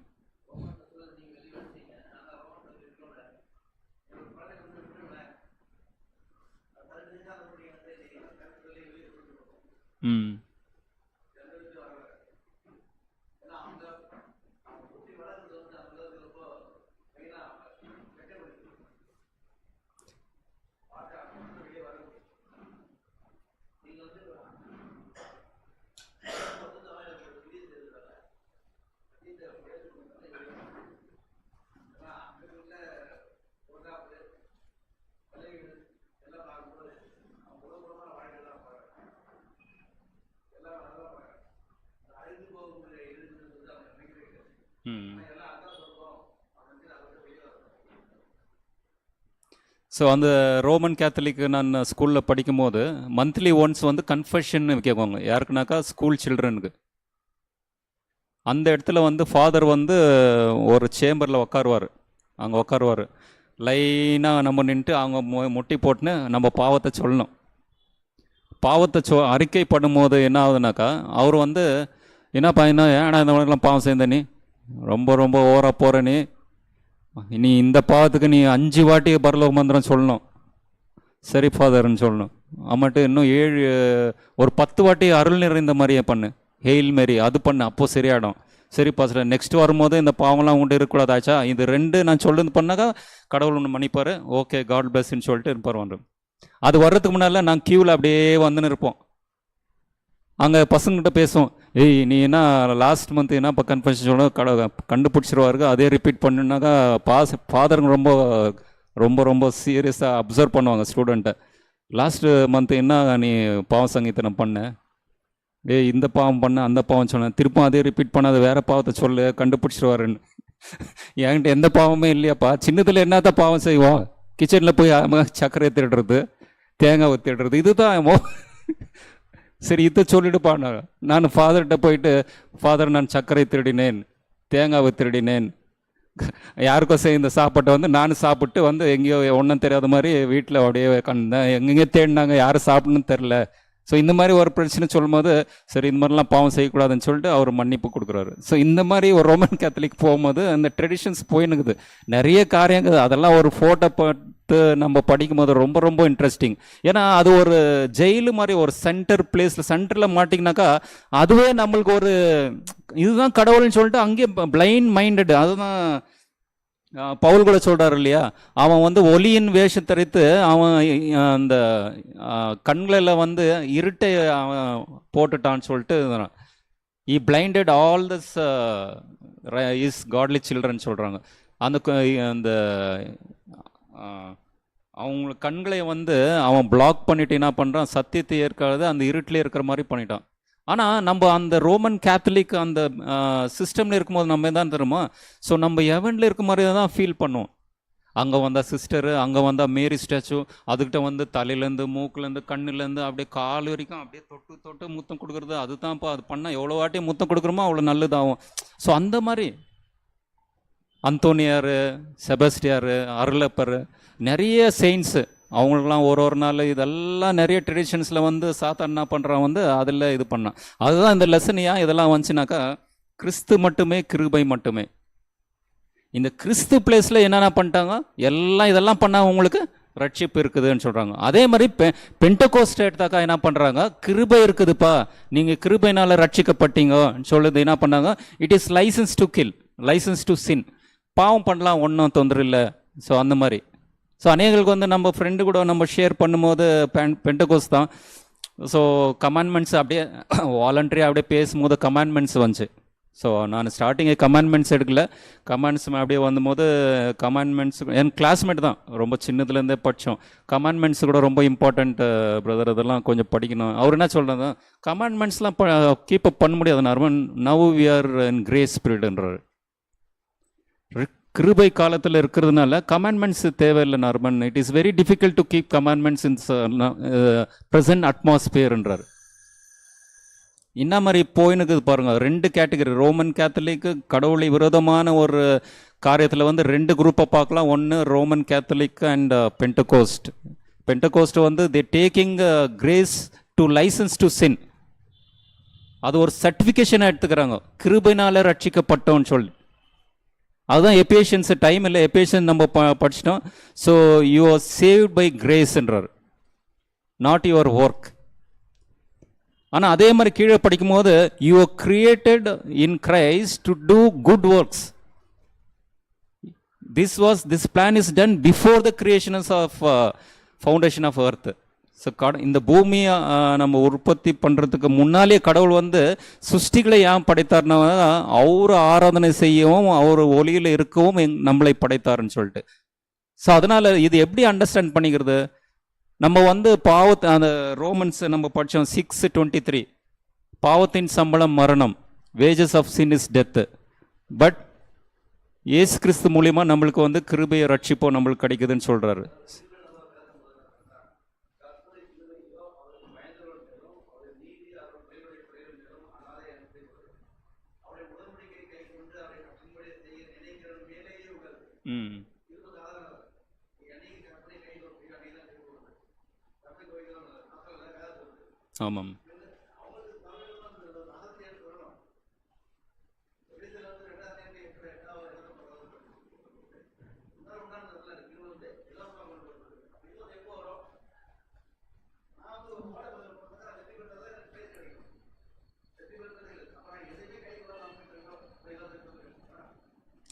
ஸோ அந்த ரோமன் கேத்தலிக் நான் ஸ்கூலில் படிக்கும்போது மந்த்லி ஒன்ஸ் வந்து கன்ஃபெஷன் கேட்குவாங்க. யாருக்குனாக்கா ஸ்கூல் சில்ட்ரனுக்கு. அந்த இடத்துல வந்து ஃபாதர் வந்து ஒரு சேம்பரில் உட்காருவார், அங்கே உட்காருவார். லைனாக நம்ம நின்றுட்டு அவங்க முட்டி போட்டுன்னு நம்ம பாவத்தை சொல்லணும். பாவத்தை அறிக்கை பண்ணும்போது என்ன ஆகுதுனாக்கா, அவர் வந்து என்னப்பா என்ன ஏன்னா இந்த மாதிரிலாம் பாவம் சேர்ந்த நீ ரொம்ப ரொம்ப ஓவராக போகிற நீ இந்த பாவத்துக்கு நீ 5 வாட்டி பரலோக மந்திரம் சொல்லணும், சரி ஃபாதர்ன்னு சொல்லணும். அம்மாட்டு இன்னும் 7 ஒரு 10 வாட்டி அருள் நிறைந்த மாதிரியே பண்ணு, ஹெயில் மாரி அது பண்ணு, அப்போது சரியாயிடும். சரி பாஸ்டர், நெக்ஸ்ட் வரும்போது இந்த பாவம்லாம் உண்டு இருக்கக்கூடாது ஆச்சா, இது 2 நான் சொல்லுன்னு பண்ணாக்கா கடவுள் ஒன்று மன்னிப்பார், ஓகே காட் பிளஸ்ன்னு சொல்லிட்டு இருப்பார் வந்து. அது வர்றதுக்கு முன்னால் நாங்கள் க்யூவில் அப்படியே வந்துன்னு இருப்போம். அங்கே பசங்கிட்ட பேசுவோம், ஏய் நீ என்ன லாஸ்ட் மந்த் என்ன இப்போ கன்ஃபெஷன் சொல்ல கண்டுபிடிச்சிருவாரு, அதே ரிப்பீட் பண்ணுனாக்கா ஃபாதருங்க ரொம்ப ரொம்ப ரொம்ப சீரியஸாக அப்சர்வ் பண்ணுவாங்க ஸ்டூடெண்ட்டை. லாஸ்ட்டு மந்த் என்ன நீ பாவ சங்கீதனம் பண்ண, இந்த பாவம் பண்ண அந்த பாவம் சொன்னேன், திருப்பம் அதே ரிப்பீட் பண்ணாத வேறு பாவத்தை சொல்லு கண்டுபிடிச்சிருவாருன்னு. என்கிட்ட எந்த பாவமே இல்லையாப்பா, சின்னத்தில் என்னத்தான் பாவம் செய்வோம், கிச்சனில் போய் சர்க்கரை திருடுறது, தேங்காய் திருடுறது, இதுதான். சரி இதை சொல்லிடுப்பான். நான் ஃபாதர்கிட்ட போயிட்டு, ஃபாதர் நான் சர்க்கரை திருடினேன், தேங்காவை திருடினேன், யாருக்கும் இந்த சாப்பாட்டை வந்து நான் சாப்பிட்டு வந்து எங்கேயோ ஒன்றும் தெரியாத மாதிரி வீட்டில் அப்படியே கண்டேன், எங்கெங்கே தேடினாங்க, யாரும் சாப்பிடணும்னு தெரில. ஸோ இந்த மாதிரி ஒரு பிரச்சனை சொல்லும் போது சரி இந்த மாதிரிலாம் பாவம் செய்யக்கூடாதுன்னு சொல்லிட்டு அவர் மன்னிப்பு கொடுக்குறாரு. ஸோ இந்த மாதிரி ஒரு ரோமன் கேத்தலிக் போகும்போது அந்த ட்ரெடிஷன்ஸ் போயினுக்குது, நிறைய காரியங்கள் அதெல்லாம் ஒரு ஃபோட்டோ பார்த்து நம்ம படிக்கும்போது ரொம்ப ரொம்ப இன்ட்ரெஸ்டிங். ஏன்னா அது ஒரு ஜெயிலு மாதிரி ஒரு சென்டர் பிளேஸில் சென்டரில் மாட்டிங்கனாக்கா அதுவே நம்மளுக்கு ஒரு இதுதான் கடவுள்னு சொல்லிட்டு அங்கேயே பிளைண்ட் மைண்டட். அதுதான் பவுல் கூட சொல்கிறார் இல்லையா, அவன் வந்து ஒளியின் வேஷம் தரித்து அவன் அந்த கண்களில் வந்து இருட்டை அவன் போட்டுட்டான்னு சொல்லிட்டு he blinded all this is godly children சொல்கிறாங்க. அந்த அந்த அவங்க கண்களை வந்து அவன் பிளாக் பண்ணிட்டு என்ன பண்ணுறான், சத்தியத்தை ஏற்காது அந்த இருட்டிலே இருக்கிற மாதிரி பண்ணிட்டான். ஆனால் நம்ம அந்த ரோமன் கேத்தலிக் அந்த சிஸ்டமில் இருக்கும்போது நம்ம தான் தெரியுமா, ஸோ நம்ம எவனில் இருக்க மாதிரி தான் ஃபீல் பண்ணுவோம். அங்கே வந்தால் சிஸ்டரு, அங்கே வந்தால் மேரி ஸ்டாச்சு, அதுக்கிட்ட வந்து தலையிலேருந்து மூக்குலேருந்து கண்ணுலேருந்து அப்படியே கால் வரைக்கும் அப்படியே தொட்டு தொட்டு முத்தம் கொடுக்குறது, அதுதான்ப்பா அது பண்ணால் எவ்வளோ வாட்டி முத்தம் கொடுக்குறோமோ அவ்வளோ நல்லதாகும். ஸோ அந்த மாதிரி அந்தோனியார், செபஸ்டியார், அருளப்பர், நிறைய செயின்ஸு, அவங்களுக்குலாம் ஒரு நாள் இதெல்லாம் நிறைய ட்ரெடிஷன்ஸில் வந்து சாத்தான் என்ன பண்ணுறான் வந்து அதில் இது பண்ணான். அதுதான் இந்த லெசன் ஏன் இதெல்லாம் வந்துச்சுனாக்கா, கிறிஸ்து மட்டுமே கிருபை மட்டுமே. இந்த கிறிஸ்து பிளேஸில் என்னென்ன பண்ணிட்டாங்க, எல்லாம் இதெல்லாம் பண்ணால் உங்களுக்கு ரட்சிப்பு இருக்குதுன்னு சொல்கிறாங்க. அதே மாதிரி பெண்டகோஸ்ட் எடுத்தாக்கா என்ன பண்ணுறாங்க, கிருபை இருக்குதுப்பா, நீங்கள் கிருபைனால் ரட்சிக்கப்பட்டீங்கன்னு சொல்லுது. என்ன பண்ணாங்க, it is license to kill, license to sin, பாவம் பண்ணலாம் ஒன்றும் தொந்தரவு இல்லை. ஸோ அந்த மாதிரி. ஸோ அநேகளுக்கு வந்து நம்ம ஃப்ரெண்டு கூட நம்ம ஷேர் பண்ணும்போது பெண்டகோஸ் தான். ஸோ கமாண்ட்மெண்ட்ஸ் அப்படியே வாலண்டரியாக அப்படியே பேசும்போது கமாண்ட்மெண்ட்ஸ் வந்துச்சு. ஸோ நான் ஸ்டார்டிங்கே கமாண்ட்மெண்ட்ஸ் எடுக்கல, கமாண்ட்ஸ் அப்படியே வந்தபோது கமாண்ட்மெண்ட்ஸ் என் கிளாஸ்மேட் தான், ரொம்ப சின்னதுலேருந்தே படித்தோம். கமாண்ட்மெண்ட்ஸ் கூட ரொம்ப இம்பார்ட்டண்ட் பிரதர், அதெல்லாம் கொஞ்சம் படிக்கணும். அவர் என்ன சொல்கிறது, கமாண்ட்மெண்ட்ஸ்லாம் கீப் அப் பண்ண முடியாது normal, now we are in grace பீரியட்ன்றார். கிருபை காலத்தில் இருக்கிறதுனால கமாண்ட்மெண்ட்ஸ் தேவையில்லை Norman, it is very difficult to keep commandments in present அட்மாஸ்பியர்ன்றார். என்ன மாதிரி போயினுக்கு பாருங்க, 2 கேட்டகரி. ரோமன் கேத்தலிக்கு கடவுளை விரோதமான ஒரு காரியத்தில் வந்து 2 குரூப்பை பார்க்கலாம். ஒன்று Roman Catholic and Pentecost. Pentecost வந்து they taking grace to license to sin, அது ஒரு சர்டிஃபிகேஷனை எடுத்துக்கிறாங்க, கிருபைனால ரட்சிக்கப்பட்டோன்னு சொல்லி. அதுதான் எபேஷியன்ஸ், டைம் இல்லை, எபேஷியன் நம்ம படிச்சிட்டோம். So you are saved by கிரேஸ்ன்றார், நாட் யுவர் ஒர்க். ஆனால் அதே மாதிரி கீழே படிக்கும்போது you are created in Christ to do good works. This plan is done before the creations of foundation of earth. So இந்த பூமியை நம்ம உற்பத்தி பண்ணுறதுக்கு முன்னாலே கடவுள் வந்து சிருஷ்டிகளை ஏன் படைத்தார்னா, அவர் ஆராதனை செய்யவும் அவர் ஒளியில் இருக்கவும் நம்மளை படைத்தாருன்னு சொல்லிட்டு. ஸோ அதனால் இது எப்படி அண்டர்ஸ்டாண்ட் பண்ணிக்கிறது, நம்ம வந்து பாவத்தை அந்த ரோமன்ஸ் நம்ம படித்தோம் 6:23, பாவத்தின் சம்பளம் மரணம், wages of sin is death, but இயேசு கிறிஸ்து மூலிமா நம்மளுக்கு வந்து கிருபையை ரட்சிப்போ நம்மளுக்கு கிடைக்குதுன்னு சொல்கிறாரு. ஆமாம்.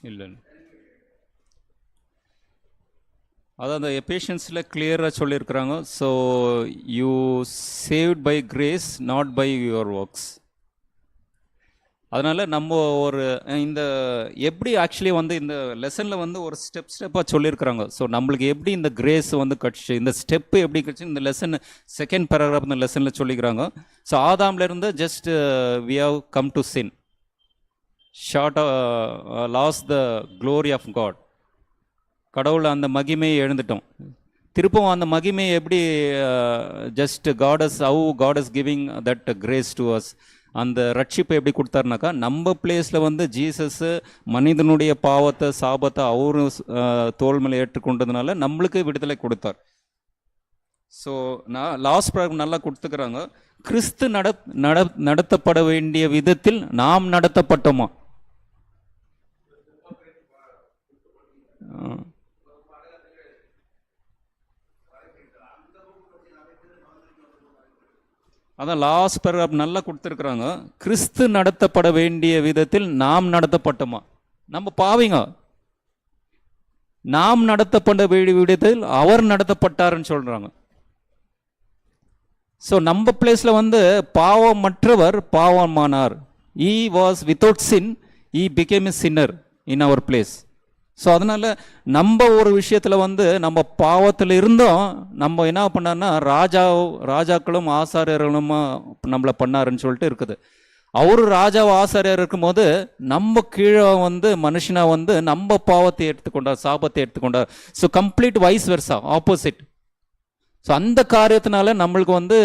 இல்லை, அதான் அந்த எபேஷியன்ஸில் கிளியராக சொல்லியிருக்கிறாங்க. So you saved by grace not by your works. அதனால் நம்ம ஒரு இந்த எப்படி ஆக்சுவலி வந்து இந்த லெசனில் வந்து ஒரு ஸ்டெப்பாக சொல்லியிருக்கிறாங்க. ஸோ நம்மளுக்கு எப்படி இந்த கிரேஸ் வந்து கிடச்சி, இந்த ஸ்டெப்பு எப்படி கிடச்சி, இந்த லெசன் செகண்ட் பேராகிராஃப் இந்த லெசனில் சொல்லிக்கிறாங்க. ஸோ ஆதாம்லேருந்து just we have come to sin, short loss the glory of God. கடவுள் அந்த மகிமையை எழுந்துட்டோம். திருப்பவும் அந்த மகிமையை எப்படி just God is giving that grace to us. அந்த ரட்சிப்பை எப்படி கொடுத்தாருனாக்கா, நம்ம பிளேஸில் வந்து ஜீசஸ்ஸு மனிதனுடைய பாவத்தை சாபத்தை அவரும் தோல் மேலே ஏற்றுக்கொண்டதுனால நம்மளுக்கு விடுதலை கொடுத்தார். ஸோ நான் லாஸ்ட் ப்ராப்ளம் நல்லா கொடுத்துக்கிறாங்க. கிறிஸ்து நடத்தப்பட வேண்டிய விதத்தில் நாம் நடத்தப்பட்டோமா? அதான் லாஸ்ட் பேராகிராஃப் நல்லா கொடுத்துருக்குறாங்க. கிறிஸ்து நடத்தப்பட வேண்டிய விதத்தில் நாம் நடத்தப்பட்டோமா? நம்ம பாவிங்க, நாம் நடத்தப்பட வேண்டிய விதத்தில் அவர் நடத்தப்பட்டாருன்னு சொல்றாங்க. ஸோ நம்ம பிளேஸில் வந்து பாவமற்றவர் பாவமானார். He was without sin, he became a sinner in our place. So அதனால் நம்ம ஒரு விஷயத்தில் வந்து நம்ம பாவத்தில் இருந்தோம், நம்ம என்ன பண்ணார்னா ராஜாக்களும் ஆசாரியர்களும் நம்மளை பண்ணாருன்னு சொல்லிட்டு இருக்குது. அவரு ராஜாவை ஆசாரியர் இருக்கும்போது நம்ம கீழே வந்து மனுஷனாக வந்து நம்ம பாவத்தை எடுத்துக்கொண்டார், சாபத்தை எடுத்துக்கொண்டார். So complete vice versa, opposite. So அந்த காரியத்தினால நம்மளுக்கு வந்து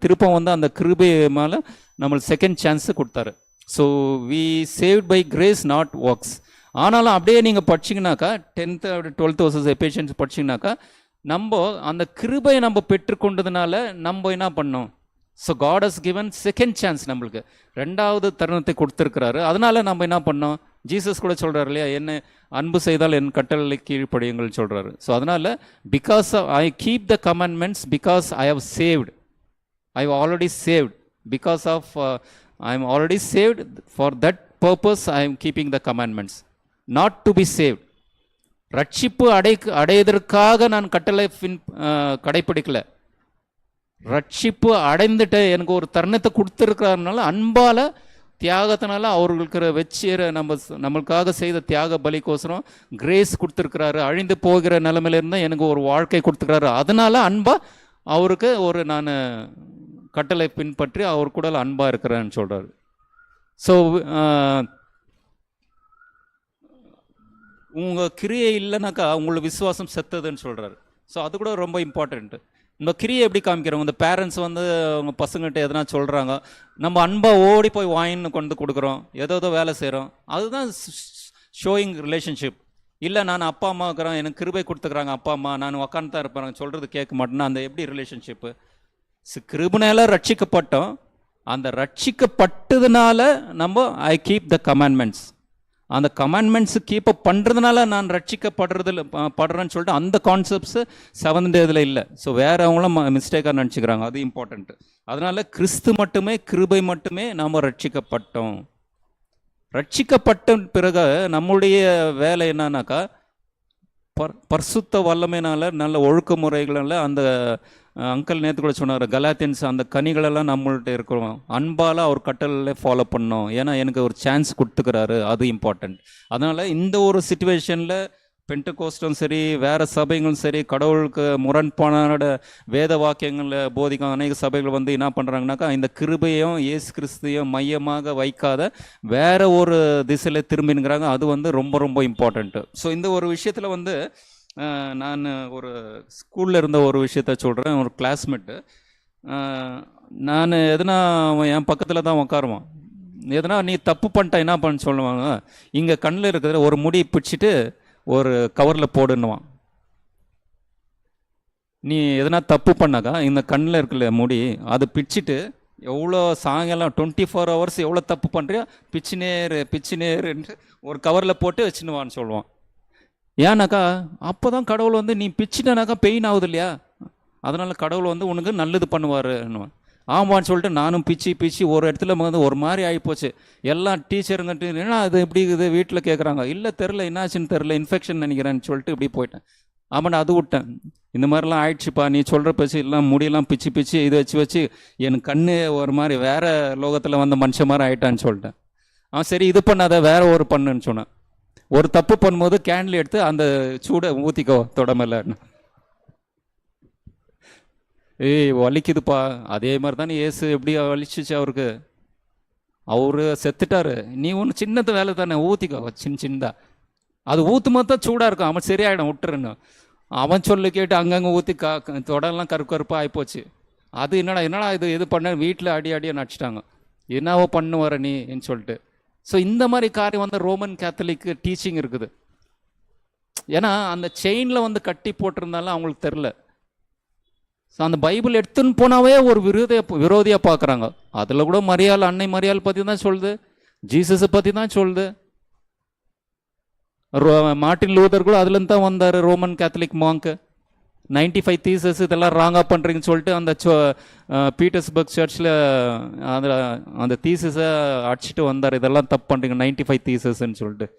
திருப்பம் வந்து அந்த கிருபை மேலே நம்மளுக்கு செகண்ட் சான்ஸு கொடுத்தாரு. So we saved by grace not works. ஆனாலும் அப்படியே நீங்கள் படிச்சிங்கனாக்கா 10th 12th வருஷம் எபேஷியன்ஸ் படிச்சிங்கனாக்கா, நம்ம அந்த கிருபையை நம்ம பெற்றுக்கொண்டதுனால நம்ம என்ன பண்ணோம்? So God has given second chance, நம்மளுக்கு ரெண்டாவது தருணத்தை கொடுத்துருக்கிறாரு. அதனால நம்ம என்ன பண்ணோம்? ஜீசஸ் கூட சொல்கிறார் இல்லையா, என்ன அன்பு செய்தால் என் கட்டளை கீழ்ப்படியுங்கள் சொல்கிறாரு. ஸோ அதனால் because I keep the commandments, because I have saved, I have already saved, because of I am already saved, for that purpose I am keeping the commandments, not to be saved. ரட்சிப்பு அடையதற்காக நான் கட்டளை கடைப்பிடிக்கல. ரட்சிப்பு அடைந்துட்டு எனக்கு ஒரு தருணத்தை கொடுத்துருக்கிறதுனால, அன்பால் தியாகத்தினால அவர்களுக்கு வச்சுற நம்மளுக்காக செய்த தியாக பலிக்கோசரம் கிரேஸ் கொடுத்துருக்கிறாரு. அழிந்து போகிற நிலைமையில இருந்தால் எனக்கு ஒரு வாழ்க்கை கொடுத்துருக்கிறாரு. அதனால அன்பா அவருக்கு ஒரு நான் கட்டளை பின்பற்றி அவர் கூட அன்பாக இருக்கிறேன்னு சொல்கிறாரு. ஸோ உங்கள் கிரியை இல்லைனாக்கா உங்களுக்கு விசுவாசம் செத்ததுன்னு சொல்கிறாரு. ஸோ அது கூட ரொம்ப இம்பார்ட்டண்ட்டு. இந்த கிரியை எப்படி காமிக்கிறோம்? இந்த பேரண்ட்ஸ் வந்து அவங்க பசங்கள்கிட்ட எதனா சொல்கிறாங்க, நம்ம அன்பாக ஓடி போய் வாங்கின்னு கொண்டு கொடுக்குறோம், ஏதோ வேலை செய்கிறோம், அதுதான் ஷோயிங் ரிலேஷன்ஷிப். இல்லை நான் அப்பா அம்மா இருக்கிறேன், எனக்கு கிருபை கொடுத்துக்கிறாங்க அப்பா அம்மா, நான் உக்காந்து தான் இருப்பேன், சொல்கிறது கேட்க மாட்டேன்னா அந்த எப்படி ரிலேஷன்ஷிப்பு? கிருபையால ரட்சிக்கப்பட்டோம். அந்த ரட்சிக்கப்பட்டதுனால நம்ம ஐ கீப் த கமாண்ட்மெண்ட்ஸ், அந்த கமாண்ட்மெண்ட்ஸு கீப் அப் பண்ணுறதுனால நான் படுறேன்னு சொல்லிட்டு அந்த கான்செப்ட்ஸு 7th இதில் இல்லை. ஸோ வேறு அவங்களும் மிஸ்டேக்காக நினச்சிக்கிறாங்க, அது இம்பார்ட்டண்ட்டு. அதனால் கிறிஸ்து மட்டுமே, கிருபை மட்டுமே நாம் ரட்சிக்கப்பட்டோம். ரட்சிக்கப்பட்ட பிறகு நம்முடைய வேலை என்னன்னாக்கா, பரிசுத்த வல்லமையினால் நல்ல ஒழுக்க முறைகளால் அந்த அங்கிள் நேற்று கூட சொன்னார், கலாத்தியன்ஸ் அந்த கனிகளெல்லாம் நம்மள்கிட்ட இருக்கிறோம், அன்பால் அவர் கட்டளையில் ஃபாலோ பண்ணோம். ஏன்னா எனக்கு ஒரு சான்ஸ் கொடுத்துக்கிறாரு, அது இம்பார்ட்டண்ட். அதனால் இந்த ஒரு சிச்சுவேஷனில் பென்டகோஸ்டும் சரி, வேறு சபைகளும் சரி, கடவுளுக்கு முரண்பான வேத வாக்கியங்களில் போதிக்கும் அநேக சபைகள் வந்து என்ன பண்ணுறாங்கனாக்கா, இந்த கிருபையும் இயேசு கிறிஸ்தையும் மையமாக வைக்காத வேற ஒரு திசையில் திரும்பினுங்கிறாங்க. அது வந்து ரொம்ப ரொம்ப இம்பார்ட்டண்ட்டு. ஸோ இந்த ஒரு விஷயத்தில் வந்து நான் ஒரு ஸ்கூலில் இருந்த ஒரு விஷயத்த சொல்கிறேன். ஒரு கிளாஸ்மேட்டு, நான் எதுனா என் பக்கத்தில் தான் உட்காருவான், எதனா நீ தப்பு பண்ணிட்டா என்ன பண்ண சொல்லுவாங்க, இங்கே கண்ணில் இருக்கிற ஒரு முடி பிடிச்சிட்டு ஒரு கவரில் போடுன்னுவான். நீ எதனா தப்பு பண்ணாக்கா இந்த கண்ணில் இருக்குல்ல முடி அது பிச்சுட்டு எவ்வளோ சாயங்காலம் 24 hours எவ்வளோ தப்பு பண்ணுறியோ பிச்சு நேருன்ட்டு ஒரு கவரில் போட்டு வச்சுன்னுவான்னு சொல்லுவான். ஏன்னாக்கா அப்போ தான் கடவுள் வந்து நீ பிச்சுட்டனாக்கா பெயின் ஆகுது இல்லையா, அதனால் கடவுள் வந்து உனக்கு நல்லது பண்ணுவாருன்னுவான். ஆமான்னு சொல்லிட்டு நானும் பிச்சு ஒரு இடத்துல வந்து ஒரு மாதிரி ஆகிப்போச்சு. எல்லாம் டீச்சருங்கட்டு ஏன்னா அது எப்படி இருக்குது வீட்டில் கேட்குறாங்க. இல்லை தெரில என்னாச்சுன்னு தெரில, இன்ஃபெக்ஷன் நினைக்கிறேன்னு சொல்லிட்டு இப்படி போயிட்டேன். ஆமாண்ணா அது விட்டேன். இந்த மாதிரிலாம் ஆயிடுச்சுப்பா, நீ சொல்கிற பேச்சு எல்லாம் முடியெல்லாம் பிச்சு இதை வச்சு என் கண்ணு ஒரு மாதிரி வேறு லோகத்தில் வந்த மனுஷன் மாதிரி ஆயிட்டான்னு சொல்லிட்டேன். சரி இது பண்ணாத வேற ஒரு பண்ணுன்னு சொன்னேன். ஒரு தப்பு பண்ணும்போது கேண்டில் எடுத்து அந்த சூடை ஊற்றிக்கோ தொடமையில. ஏய் வலிக்குதுப்பா. அதே மாதிரி தானே ஏசு எப்படி வலிச்சிச்சு அவருக்கு, அவரு செத்துட்டாரு. நீ ஒன்று சின்னது வேலை தானே ஊற்றிக்கோ சின்னதா, அது ஊற்றும் போது தான் சூடாக இருக்கும், அவன் சரியாயிடும் விட்டுருன்னு. அவன் சொல்லி கேட்டு அங்கங்கே ஊற்றி தொடரெல்லாம் கருப்பாக ஆகிப்போச்சு. அது என்னடா இது பண்ண வீட்டில் அடியாக நடிச்சிட்டாங்க. என்னவோ பண்ணு வர நீன்னு சொல்லிட்டு. ஸோ இந்த மாதிரி காரியம் வந்து ரோமன் கேத்தலிக் டீச்சிங் இருக்குது. ஏன்னா அந்த செயினில் வந்து கட்டி போட்டிருந்தாலும் அவங்களுக்கு தெரில. ஸோ அந்த பைபிள் எடுத்துன்னு போனாவே ஒரு விரோதியாக பார்க்குறாங்க. அதில் கூட அன்னை மரியாள் பற்றி தான் சொல்லுது, ஜீசஸை பற்றி தான் சொல்லுது. மார்ட்டின் லூதர் கூட அதுலேருந்து தான் வந்தார், ரோமன் கேத்தலிக் மாங்க். 95 தீசஸ் இதெல்லாம் ராங்காக பண்ணுறீங்கன்னு சொல்லிட்டு அந்த பீட்டர்ஸ்பர்க் சர்ச்சில் அந்த தீசஸை அடிச்சுட்டு வந்தார். இதெல்லாம் தப்பு பண்ணுறீங்க 95 தீசஸ்ன்னு சொல்லிட்டு.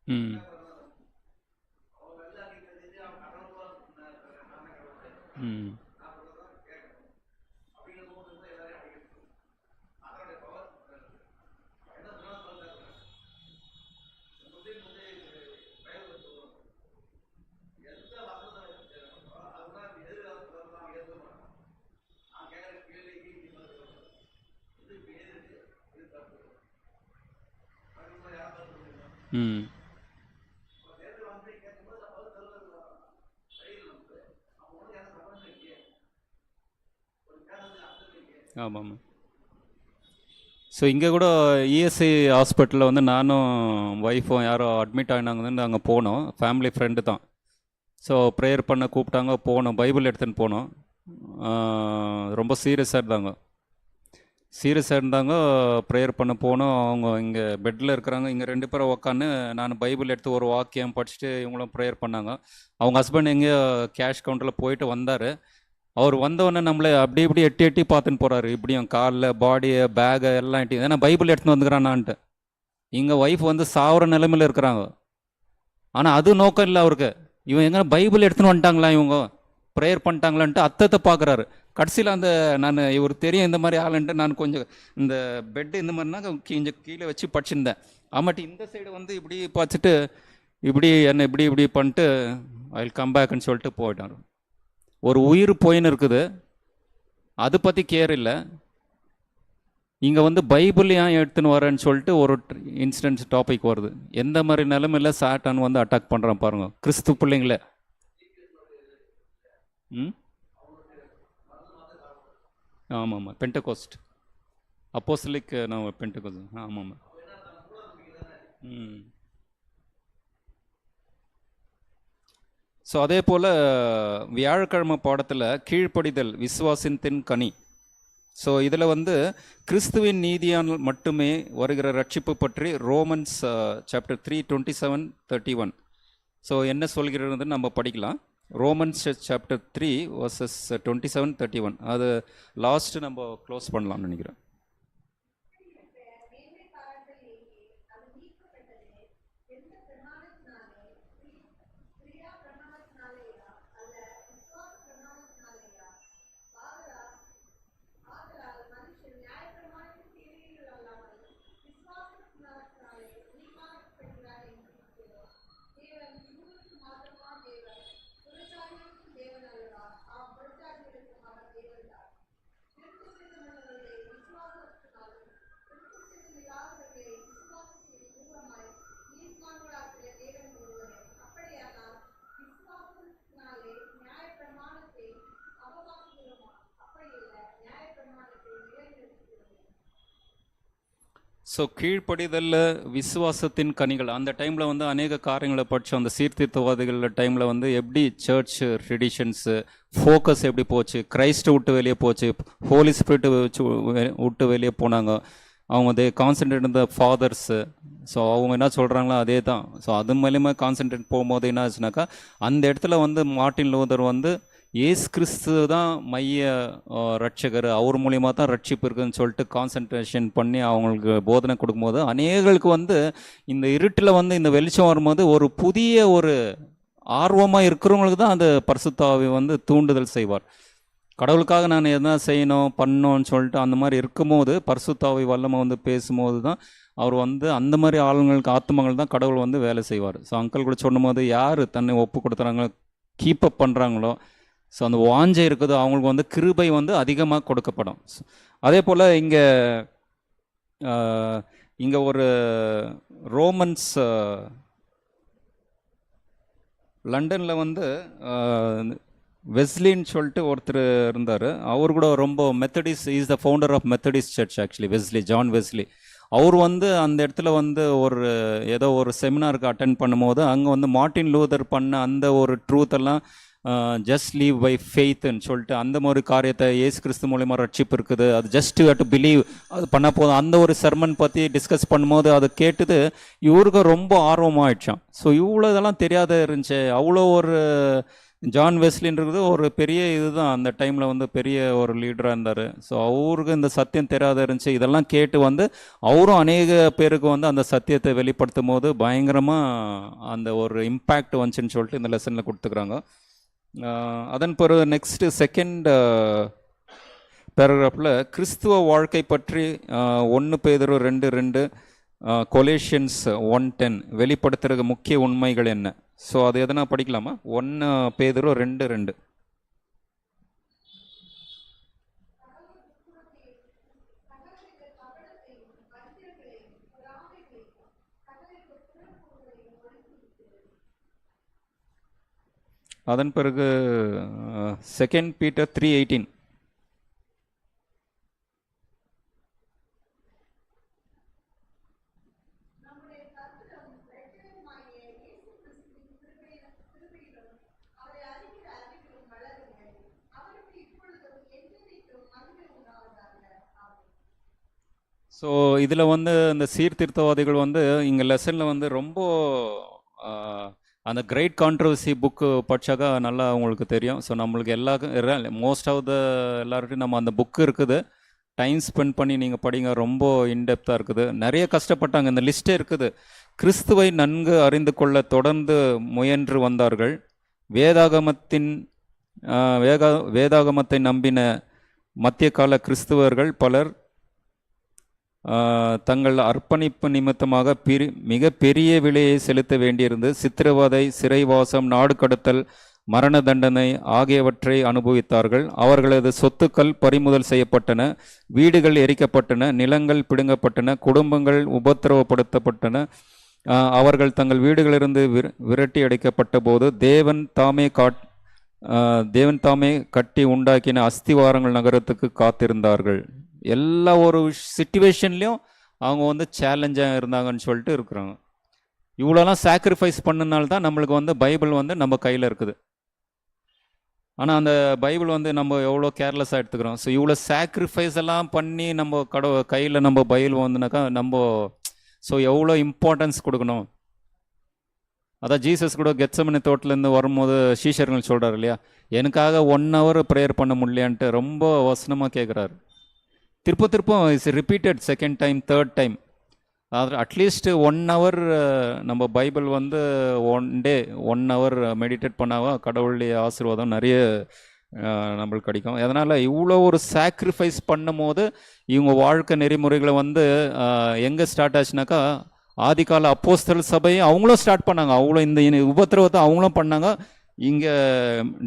ம் ம் ம் ஆமாம். ஸோ இங்கே கூட இஎஸ்ஐ ஹாஸ்பிட்டலில் வந்து நானும் ஒய்ஃபும் யாரோ அட்மிட் ஆகினாங்கன்னு அங்கே போனோம். ஃபேமிலி ஃப்ரெண்டு தான். ஸோ ப்ரேயர் பண்ண கூப்பிட்டாங்க, போனோம். பைபிள் எடுத்துன்னு போனோம். ரொம்ப சீரியஸாக இருந்தாங்க. ப்ரேயர் பண்ண போனோம். அவங்க இங்கே பெட்டில் இருக்கிறாங்க, இங்கே 2 பேரும் உக்காந்து நான் பைபிள் எடுத்து ஒரு வாக்கியம் படிச்சுட்டு இவங்களும் ப்ரேயர் பண்ணாங்க. அவங்க ஹஸ்பண்ட் எங்கேயோ கேஷ் கவுண்டரில் போயிட்டு வந்தார். அவர் வந்தவொடனே நம்மளை அப்படி இப்படி எட்டி பார்த்துன்னு போகிறாரு. இப்படியும் காலில் பாடியை பேகை எல்லாம் எட்டி, ஏன்னா பைபிள் எடுத்துன்னு வந்துக்கிறானான்ட்டு. இங்கே ஒய்ஃப் வந்து சாவர நிலைமையில் இருக்கிறாங்க. ஆனால் அது நோக்கம் இல்லை அவருக்கு. இவன் எங்கே பைபிள் எடுத்துன்னு வந்துட்டாங்களா, இவங்க ப்ரேயர் பண்ணிட்டாங்களான்ட்டு அத்தத்தை பார்க்குறாரு. கடைசியில் அந்த நான் இவர் தெரியும் இந்த மாதிரி ஆளுன்ட்டு நான் கொஞ்சம் இந்த பெட்டு இந்த மாதிரினா கொஞ்சம் கீழே வச்சு படிச்சிருந்தேன். ஆமாட்டி இந்த சைடு வந்து இப்படி பார்த்துட்டு இப்படி என்ன இப்படி பண்ணிட்டு ஐ வில் கம் பேக்குன்னு சொல்லிட்டு போயிட்டார். ஒரு உயிர் போயின்னு இருக்குது, அதை பற்றி கேர் இல்லை. இங்கே வந்து பைபிள் ஏன் எடுத்துன்னு வரேன்னு சொல்லிட்டு ஒரு இன்சிடென்ட்ஸ் டாபிக் வருது. எந்த மாதிரி நிலைமையில் சாட்டான் வந்து அட்டாக் பண்ணுறான் பாருங்க கிறிஸ்து பிள்ளைங்கள. ஆமாம், பென்டகோஸ்ட் அப்போஸ்தலிக் நான் பென்டகோஸ்ட். ஆமாம். ஸோ அதே போல் வியாழக்கிழமை பாடத்தில் கீழ்ப்படிதல் விசுவாசத்தின் கனி. ஸோ இதில் வந்து கிறிஸ்துவின் நீதியால் மட்டுமே வருகிற ரட்சிப்பு பற்றி ரோமன்ஸ் சாப்டர் 3:27-31. ஸோ என்ன சொல்கிறது நம்ம படிக்கலாம். Romans chapter 3 vs 27-31. அது லாஸ்ட்டு நம்ம க்ளோஸ் பண்ணலாம்னு நினைக்கிறேன். ஸோ கீழ்ப்படிதலில் விசுவாசத்தின் கனிகள் அந்த டைமில் வந்து அநேக காரியங்களை படித்தோம். அந்த சீர்திருத்தவாதிகள் டைமில் வந்து எப்படி சர்ச் ட்ரெடிஷன்ஸு ஃபோக்கஸ் எப்படி போச்சு, கிரைஸ்ட்டை விட்டு வெளியே போச்சு, ஹோலி ஸ்பிரிட் விட்டு வெளியே போனாங்க. அவங்க கான்சன்ட்ரேட் இந்த ஃபாதர்ஸு. ஸோ அவங்க என்ன சொல்கிறாங்களோ அதே தான். ஸோ அது மூலியமா கான்சன்ட்ரேட் போகும்போது என்ன ஆச்சுனாக்கா அந்த இடத்துல வந்து மார்ட்டின் லூதர் வந்து ஏசு கிறிஸ்து தான் மைய ரட்சகர், அவர் மூலியமாக தான் ரட்சிப்பு இருக்குதுன்னு சொல்லிட்டு கான்சன்ட்ரேஷன் பண்ணி அவங்களுக்கு போதனை கொடுக்கும்போது அநேகளுக்கு வந்து இந்த இருட்டில் வந்து இந்த வெளிச்சம் வரும்போது ஒரு புதிய ஒரு ஆர்வமாக இருக்கிறவங்களுக்கு தான் அந்த பரிசுத்த ஆவி வந்து தூண்டுதல் செய்வார். கடவுளுக்காக நான் எதனா செய்யணும் பண்ணணும்னு சொல்லிட்டு அந்த மாதிரி இருக்கும்போது பரிசுத்த ஆவி வல்லமை வந்து பேசும்போது தான் அவர் வந்து அந்த மாதிரி ஆளுங்களுக்கு ஆத்மங்கள் தான் கடவுள் வந்து வேலை செய்வார். ஸோ அங்கிள் கூட சொன்னும்போது யார் தன்னை ஒப்பு கொடுத்துறாங்களோ கீப்பப் பண்ணுறாங்களோ, ஸோ அந்த வாஞ்சை இருக்குது அவங்களுக்கு வந்து கிருபை வந்து அதிகமாக கொடுக்கப்படும். அதே போல் இங்கே ஒரு ரோமன்ஸ் லண்டனில் வந்து வெஸ்லின்னு சொல்லிட்டு ஒருத்தர் இருந்தார். அவர் கூட ரொம்ப Methodist, is the founder of Methodist church actually, Wesley, John Wesley. அவர் வந்து அந்த இடத்துல வந்து ஏதோ ஒரு செமினாருக்கு அட்டென்ட் பண்ணும்போது அங்கே வந்து மார்ட்டின் லூதர் பண்ண அந்த ஒரு ட்ரூத்தெல்லாம் ஜஸ்ட் லீவ் பை ஃபெய்த்துன்னு சொல்லிட்டு அந்த மாதிரி காரியத்தை ஏசு கிறிஸ்து மூலியமாக ரட்சிப்பு இருக்குது, அது just you have to believe, அது பண்ண போதும், அந்த ஒரு சர்மன் பற்றி டிஸ்கஸ் பண்ணும்போது அதை கேட்டுது இவருக்கு ரொம்ப ஆர்வமாகிடுச்சான். ஸோ இவ்வளோ இதெல்லாம் தெரியாத இருந்துச்சு. அவ்வளோ ஒரு ஜான் வெஸ்லின்றது ஒரு பெரிய இதுதான் அந்த டைமில் வந்து பெரிய ஒரு லீடராக இருந்தார். ஸோ அவருக்கு இந்த சத்தியம் தெரியாத இருந்துச்சு. இதெல்லாம் கேட்டு வந்து அவரும் அநேக பேருக்கு வந்து அந்த சத்தியத்தை வெளிப்படுத்தும் போது பயங்கரமாக அந்த ஒரு இம்பேக்ட் வந்துச்சுன்னு சொல்லிட்டு இந்த லெசனில் கொடுத்துக்கிறாங்க. அதன் பிறகு நெக்ஸ்ட்டு செகண்ட் பேராகிராஃபில் கிறிஸ்துவ வாழ்க்கை பற்றி 1 பேதுரு 2:2, கொலேஷியன்ஸ் 1:10 வெளிப்படுத்துகிற முக்கிய உண்மைகள் என்ன. ஸோ அது எதனா படிக்கலாமா? 1 பேதுரு 2:2. அதன் பிறகு 2 பீட்டர் 3:18. ஸோ இதில் வந்து இந்த சீர்திருத்தவாதிகள் வந்து இங்கே லெசனில் வந்து ரொம்ப அந்த கிரேட் கான்ட்ரவர்சி புக்கு படித்தாக்கா நல்லா உங்களுக்கு தெரியும். ஸோ நம்மளுக்கு மோஸ்ட் ஆஃப் எல்லார்ட்டையும் நம்ம அந்த புக்கு இருக்குது, டைம் ஸ்பெண்ட் பண்ணி நீங்கள் படிங்க, ரொம்ப இன்டெப்த்தாக இருக்குது. நிறைய கஷ்டப்பட்டாங்க, இந்த லிஸ்ட்டே இருக்குது. கிறிஸ்துவை நன்கு அறிந்து கொள்ள தொடர்ந்து முயன்று வந்தார்கள். வேதாகமத்தை நம்பின மத்திய கால கிறிஸ்துவர்கள் பலர் தங்கள் அர்ப்பணிப்பு நிமித்தமாக மிக பெரிய விலையை செலுத்த வேண்டியிருந்து சித்திரவதை, சிறைவாசம், நாடு கடத்தல், மரண தண்டனை ஆகியவற்றை அனுபவித்தார்கள். அவர்களது சொத்துக்கள் பறிமுதல் செய்யப்பட்டன, வீடுகள் எரிக்கப்பட்டன, நிலங்கள் பிடுங்கப்பட்டன, குடும்பங்கள் உபத்திரவப்படுத்தப்பட்டன. அவர்கள் தங்கள் வீடுகளிலிருந்து விரட்டி அடைக்கப்பட்ட போது தேவன் தாமே கட்டி உண்டாக்கின அஸ்திவாரங்கள் நகரத்துக்கு காத்திருந்தார்கள். எல்லா ஒரு சிச்சுவேஷன்லேயும் அவங்க வந்து சேலஞ்சாக இருந்தாங்கன்னு சொல்லிட்டு இருக்கிறாங்க. இவ்வளோலாம் சாக்ரிஃபைஸ் பண்ணனால்தான் நம்மளுக்கு வந்து பைபிள் வந்து நம்ம கையில் இருக்குது. ஆனால் அந்த பைபிள் வந்து நம்ம எவ்வளோ கேர்லெஸ்ஸாக எடுத்துக்கிறோம். ஸோ இவ்வளோ சாக்ரிஃபைஸ் எல்லாம் பண்ணி நம்ம கையில் நம்ம பைபிள் வந்துனாக்கா ஸோ எவ்வளோ இம்பார்ட்டன்ஸ் கொடுக்கணும். அதான் ஜீசஸ் கூட கெத்செமனே தோட்டத்துலேருந்து வரும்போது சீஷர்கள் சொல்கிறார் இல்லையா, எனக்காக 1 hour ப்ரேயர் பண்ண முடியலையான்ட்டு ரொம்ப வசனமாக கேட்குறாரு. திருப்ப is repeated, second time, third time. At least 1 hour நம்ம பைபிள் வந்து 1 day 1 hour மெடிடேட் பண்ணாவா கடவுளுடைய ஆசீர்வாதம் நிறைய நம்மளுக்கு கிடைக்கும். அதனால் இவ்வளோ ஒரு சாக்ரிஃபைஸ் பண்ணும் போது இவங்க வாழ்க்கை நெறிமுறைகளை வந்து எங்கே ஸ்டார்ட் ஆச்சுனாக்கா ஆதிகால அப்போஸ்தலர் சபையை அவங்களும் ஸ்டார்ட் பண்ணாங்க. அவ்வளோ இந்த உபத்திரவத்தை அவங்களும் பண்ணாங்க. இங்கே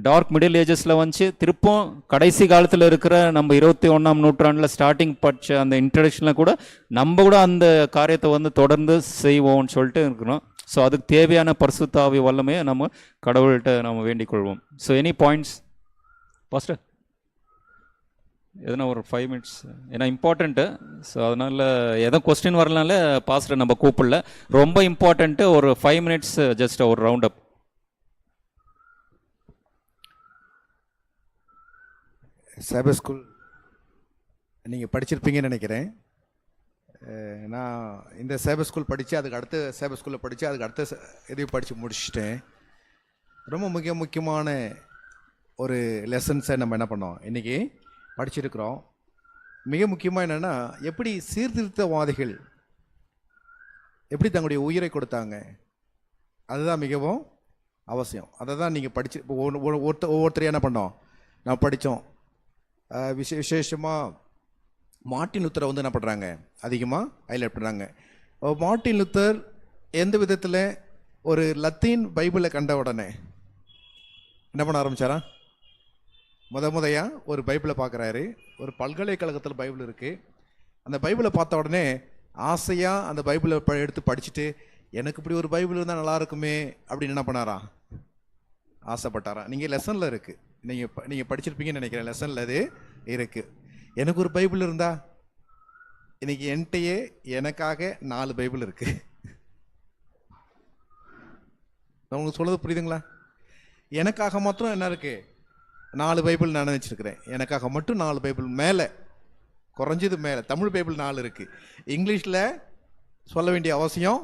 டார்க் மிடில் ஏஜஸில் வந்துச்சு. திருப்பம் கடைசி காலத்தில் இருக்கிற நம்ம 21ஆம் நூற்றாண்டில் ஸ்டார்டிங் படித்த அந்த இன்ட்ரடக்ஷனில் கூட நம்ம கூட அந்த காரியத்தை வந்து தொடர்ந்து செய்வோம்னு சொல்லிட்டு இருக்கிறோம். ஸோ அதுக்கு தேவையான பரிசுத்த ஆவி வல்லமையை நம்ம கடவுள்கிட்ட நம்ம வேண்டிக் கொள்வோம். So any points pastor? எதனா ஒரு 5 மினிட்ஸ், ஏன்னா இம்பார்ட்டண்ட்டு. ஸோ அதனால் எதுவும் கொஸ்டின் வரலனால பாஸ்டர் நம்ம கூப்பிடல. ரொம்ப இம்பார்ட்டண்ட்டு, ஒரு 5 மினிட்ஸ் ஜஸ்ட் ஒரு ரவுண்ட் அப். சைபர் ஸ்கூல் நீங்கள் படிச்சிருப்பீங்கன்னு நினைக்கிறேன். நான் இந்த சைபர் ஸ்கூல் படித்து அதுக்கு அடுத்த சைபர் ஸ்கூலில் படித்து அதுக்கு அடுத்த இதையும் படித்து முடிச்சுட்டேன். ரொம்ப முக்கியமான ஒரு லெசன்ஸை நம்ம என்ன பண்ணோம் இன்றைக்கி படிச்சிருக்கிறோம். மிக முக்கியமாக என்னென்னா, எப்படி சீர்திருத்தவாதிகள் எப்படி தங்களுடைய உயிரை கொடுத்தாங்க, அதுதான் மிகவும் அவசியம். அதை தான் நீங்கள் படித்து ஒவ்வொருத்தரையும் என்ன பண்ணோம் நான் படித்தோம். விசேஷமாக மார்ட்டின் லூத்தரை வந்து என்ன பண்ணுறாங்க அதிகமாக ஹைலைட் பண்ணுறாங்க. மார்ட்டின் லூத்தர் எந்த விதத்தில் ஒரு லத்தீன் பைபிளை கண்ட உடனே என்ன பண்ண ஆரம்பித்தாரா? முதையாக ஒரு பைபிளை பார்க்குறாரு. ஒரு பல்கலைக்கழகத்தில் பைபிள் இருக்குது. அந்த பைபிளை பார்த்த உடனே ஆசையாக அந்த பைபிளை எடுத்து படிச்சுட்டு, எனக்கு இப்படி ஒரு பைபிள் இருந்தால் நல்லா இருக்குமே அப்படின்னு என்ன பண்ணாரா? ஆசைப்பட்டாரா? நீங்கள் லெசனில் இருக்குது, நீங்கள் படிச்சிருப்பீங்கன்னு நினைக்கிறேன். லெசனில் அது இருக்குது. எனக்கு ஒரு பைபிள் இருந்தா, இன்னைக்கு என்கிட்டயே எனக்காக 4 பைபிள் இருக்குது. நான் உங்களுக்கு சொல்றது புரியுதுங்களா? எனக்காக மாத்திரம் என்ன இருக்குது? 4 பைபிள் நான் நினச்சிருக்கிறேன். எனக்காக மட்டும் 4 பைபிள், மேலே குறைஞ்சது மேலே தமிழ் பைபிள் 4 இருக்குது. இங்கிலீஷில் சொல்ல வேண்டிய அவசியம்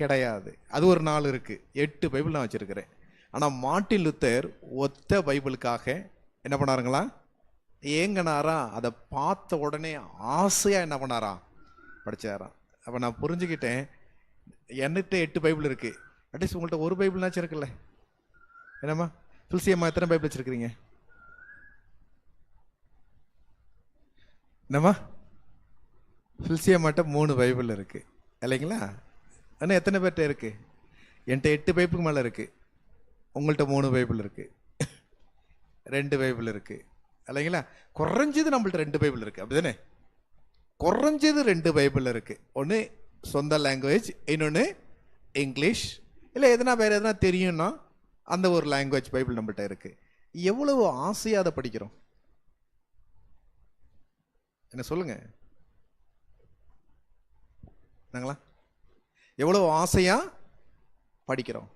கிடையாது, அது ஒரு 4 இருக்குது. 8 பைபிள் நான் வச்சுருக்கிறேன். ஆனால் மார்ட்டின் லூத்தர் ஒத்த பைபிளுக்காக என்ன பண்ணாருங்களா? ஏங்கனாரா? அதை பார்த்த உடனே ஆசையாக என்ன பண்ணாரா? படித்தாராம். அப்போ நான் புரிஞ்சுக்கிட்டேன், என்கிட்ட 8 பைபிள் இருக்குது, அட்லீஸ்ட் உங்கள்கிட்ட ஒரு பைபிள்னாச்சும் இருக்குல்ல. என்னம்மா துளசியம்மா, எத்தனை பைபிள் வச்சுருக்கிறீங்க? என்னம்மா துளசியம்மாட்ட 3 பைபிள் இருக்குது இல்லைங்களா? ஆனால் எத்தனை பேர்கிட்ட இருக்குது? என்கிட்ட 8 பைபிளுக்கு மேலே இருக்குது. உங்கள்கிட்ட 3 பைபிள் இருக்குது, 2 பைபிள் இருக்குது இல்லைங்களா? குறைஞ்சது நம்மள்ட்ட 2 பைபிள் இருக்குது, அப்படி தானே? குறைஞ்சது 2 பைபிள் இருக்குது. ஒன்று சொந்த லாங்குவேஜ், இன்னொன்று இங்கிலீஷ், இல்லை எதனா வேறு எதனா தெரியும்னா அந்த ஒரு லாங்குவேஜ் பைபிள் நம்மள்ட்ட இருக்குது. எவ்வளவு ஆசையாக அதை படிக்கிறோம், என்ன சொல்லுங்கள் நாங்களா? எவ்வளோ ஆசையாக படிக்கிறோம்,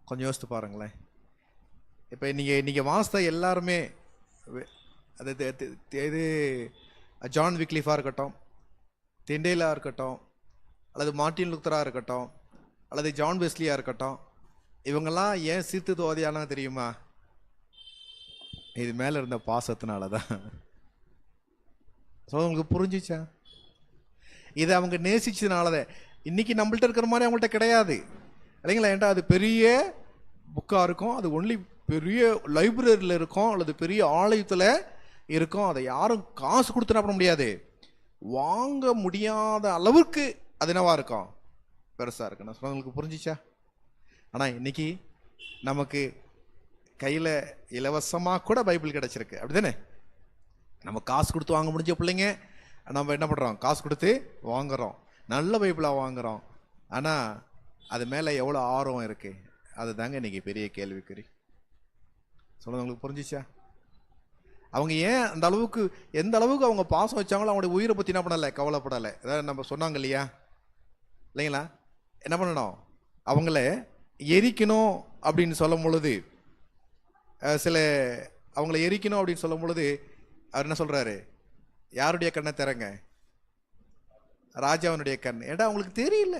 கொஞ்சம் யோசித்து பாருங்களேன். இப்போ நீங்கள் வாசித்த எல்லாருமே, அது இது ஜான் விக்லிஃபாக இருக்கட்டும், திண்டேலாக இருக்கட்டும், அல்லது மார்ட்டின் லூத்தராக இருக்கட்டும், அல்லது ஜான் வெஸ்லியாக இருக்கட்டும், இவங்கெல்லாம் ஏன் சீர்திருத்தவாதியானா தெரியுமா? இது மேலே இருந்த பாசத்தினால தான். ஸோ உங்களுக்கு புரிஞ்சிச்சா? இதை அவங்க நேசிச்சதுனாலதான். இன்னைக்கு நம்மள்ட்ட இருக்கிற மாதிரி அவங்கள்ட்ட கிடையாது இல்லைங்களா? ஏன்டா அது பெரிய புக்காக இருக்கும், அது ஒன்லி பெரிய லைப்ரரியில் இருக்கும், அல்லது பெரிய ஆலயத்தில் இருக்கும். அதை யாரும் காசு கொடுத்துனா பண்ண முடியாது, வாங்க முடியாத அளவுக்கு அது என்னவா இருக்கும், பெருசாக இருக்கு. நான் சொன்னவங்களுக்கு புரிஞ்சிச்சா? ஆனால் இன்னைக்கு நமக்கு கையில் இலவசமாக கூட பைபிள் கிடச்சிருக்கு, அப்படி தானே? நம்ம காசு கொடுத்து வாங்க முடிஞ்ச பிள்ளைங்க, நம்ம என்ன பண்ணுறோம்? காசு கொடுத்து வாங்குகிறோம், நல்ல பைபிளாக வாங்குகிறோம். ஆனால் அது மேலே எவ்வளோ ஆர்வம் இருக்குது, அது தாங்க இன்றைக்கி பெரிய கேள்விக்குறி. சொல்லுங்க, புரிஞ்சிச்சா? அவங்க ஏன் அந்த அளவுக்கு, எந்த அளவுக்கு அவங்க பாசம் வச்சாங்களோ அவங்களுடைய உயிரை பற்றி என்ன பண்ணலை, கவலைப்படலை. அதாவது நம்ம சொன்னாங்க இல்லையா, இல்லைங்களா? என்ன பண்ணணும், அவங்கள எரிக்கணும் அப்படின்னு சொல்லும் பொழுது, அவங்கள எரிக்கணும் அப்படின்னு சொல்லும் பொழுது அவர் என்ன சொல்கிறாரு? யாருடைய கண்ணை திறங்க? ராஜாவனுடைய கண். ஏடா அவங்களுக்கு தெரியல,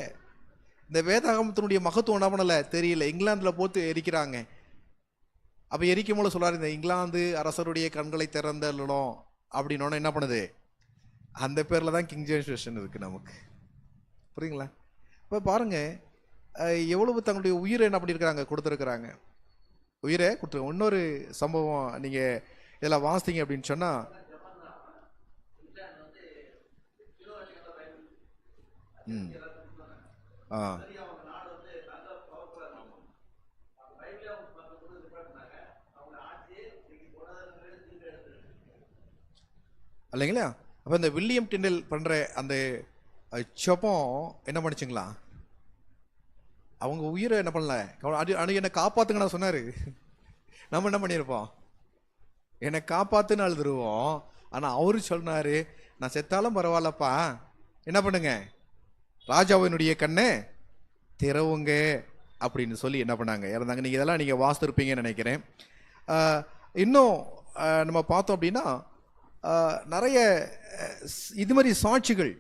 இந்த வேதாகமத்தினுடைய மகத்துவம் என்ன பண்ணலை, தெரியல. இங்கிலாந்தில் போட்டு எரிக்கிறாங்க. அப்போ எரிக்கும் போது சொல்கிறார், இந்த இங்கிலாந்து அரசருடைய கண்களை திறந்தலும் அப்படின்னோன்னு என்ன பண்ணுது, அந்த பேரில் தான் கிங் ஜேம்ஸ் வெர்ஷன் இருக்குது நமக்கு. புரியுங்களா? இப்போ பாருங்கள், எவ்வளவு தங்களுடைய உயிரை என்ன பண்ணியிருக்கிறாங்க, கொடுத்துருக்குறாங்க, உயிரை கொடுத்துருக்காங்க. இன்னொரு சம்பவம் நீங்கள் இதெல்லாம் வாசித்தீங்க அப்படின்னு சொன்னால், இல்லைங்களா? அப்போ இந்த வில்லியம் டிண்டல் பண்ணுற அந்த சொப்பம் என்ன பண்ணிச்சுங்களா, அவங்க உயிரை என்ன பண்ணல, அது என்னை காப்பாற்றுங்க நான் சொன்னார். நம்ம என்ன பண்ணியிருப்போம், என்னை காப்பாற்றுன்னு அழுதுருவோம். ஆனால் அவரு சொன்னாரு, நான் செத்தாலும் பரவாயில்லப்பா, என்ன பண்ணுங்க, ராஜாவினுடைய கண்ணை திறவுங்க அப்படின்னு சொல்லி என்ன பண்ணாங்க, இறந்தாங்க. நீங்கள் இதெல்லாம் நீங்கள் வாசித்திருப்பீங்கன்னு நினைக்கிறேன். இன்னும் நம்ம பார்த்தோம் அப்படின்னா நிறைய இது மாதிரி சாட்சிகள்.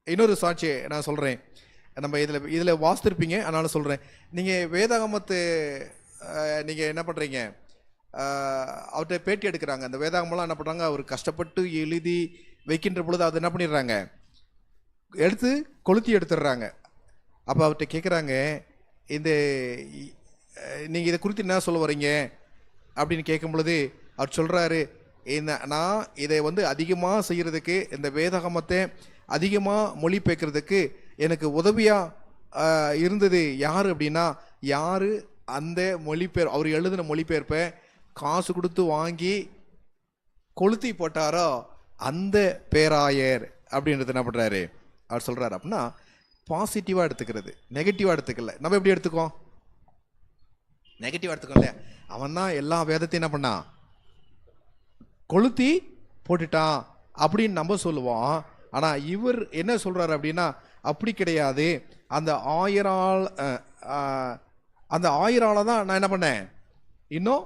இன்னொரு சாட்சியை நான் சொல்கிறேன், நம்ம இதில் வாசித்திருப்பீங்க, அதனால சொல்கிறேன். நீங்கள் வேதாகமத்து நீங்கள் என்ன பண்ணுறீங்க, அவர்கிட்ட பேட்டி எடுக்கிறாங்க. அந்த வேதாகமெல்லாம் என்ன பண்ணுறாங்க, அவர் கஷ்டப்பட்டு எழுதி வைக்கின்ற பொழுது அது என்ன பண்ணிடுறாங்க, எடுத்து கொளுத்தி எடுத்துடுறாங்க. அப்போ அவர்கிட்ட கேட்குறாங்க, இந்த நீங்கள் இதை குறித்து என்ன சொல்ல வரீங்க அப்படின்னு கேட்கும் பொழுது அவர் சொல்கிறாரு, நான் இதை அதிகமாக செய்கிறதுக்கு, இந்த வேதாகமத்தை அதிகமாக மொழிபெயர்க்கிறதுக்கு எனக்கு உதவியாக இருந்தது யார் அப்படின்னா, யார் அந்த மொழிபெயர் அவர் எழுதின மொழிபெயர்ப்பை காசு கொடுத்து வாங்கி கொளுத்தி போட்டாரோ அந்த பேராயர் அப்படின்றது என்ன பண்ணுறாரு அவர் சொல்கிறாரு. அப்படின்னா பாசிட்டிவாக எடுத்துக்கிறது, நெகட்டிவாக எடுத்துக்கல. நம்ம எப்படி எடுத்துக்கோம், நெகட்டிவாக எடுத்துக்கோம் இல்லையா. அவன் தான் எல்லா வேதத்தையும் என்ன பண்ணான், கொளுத்தி போட்டுட்டான் அப்படின்னு நம்ம சொல்லுவோம். ஆனால் இவர் என்ன சொல்கிறாரு அப்படின்னா, அப்படி கிடையாது. அந்த ஆயிரால தான் நான் என்ன பண்ணேன், இன்னும்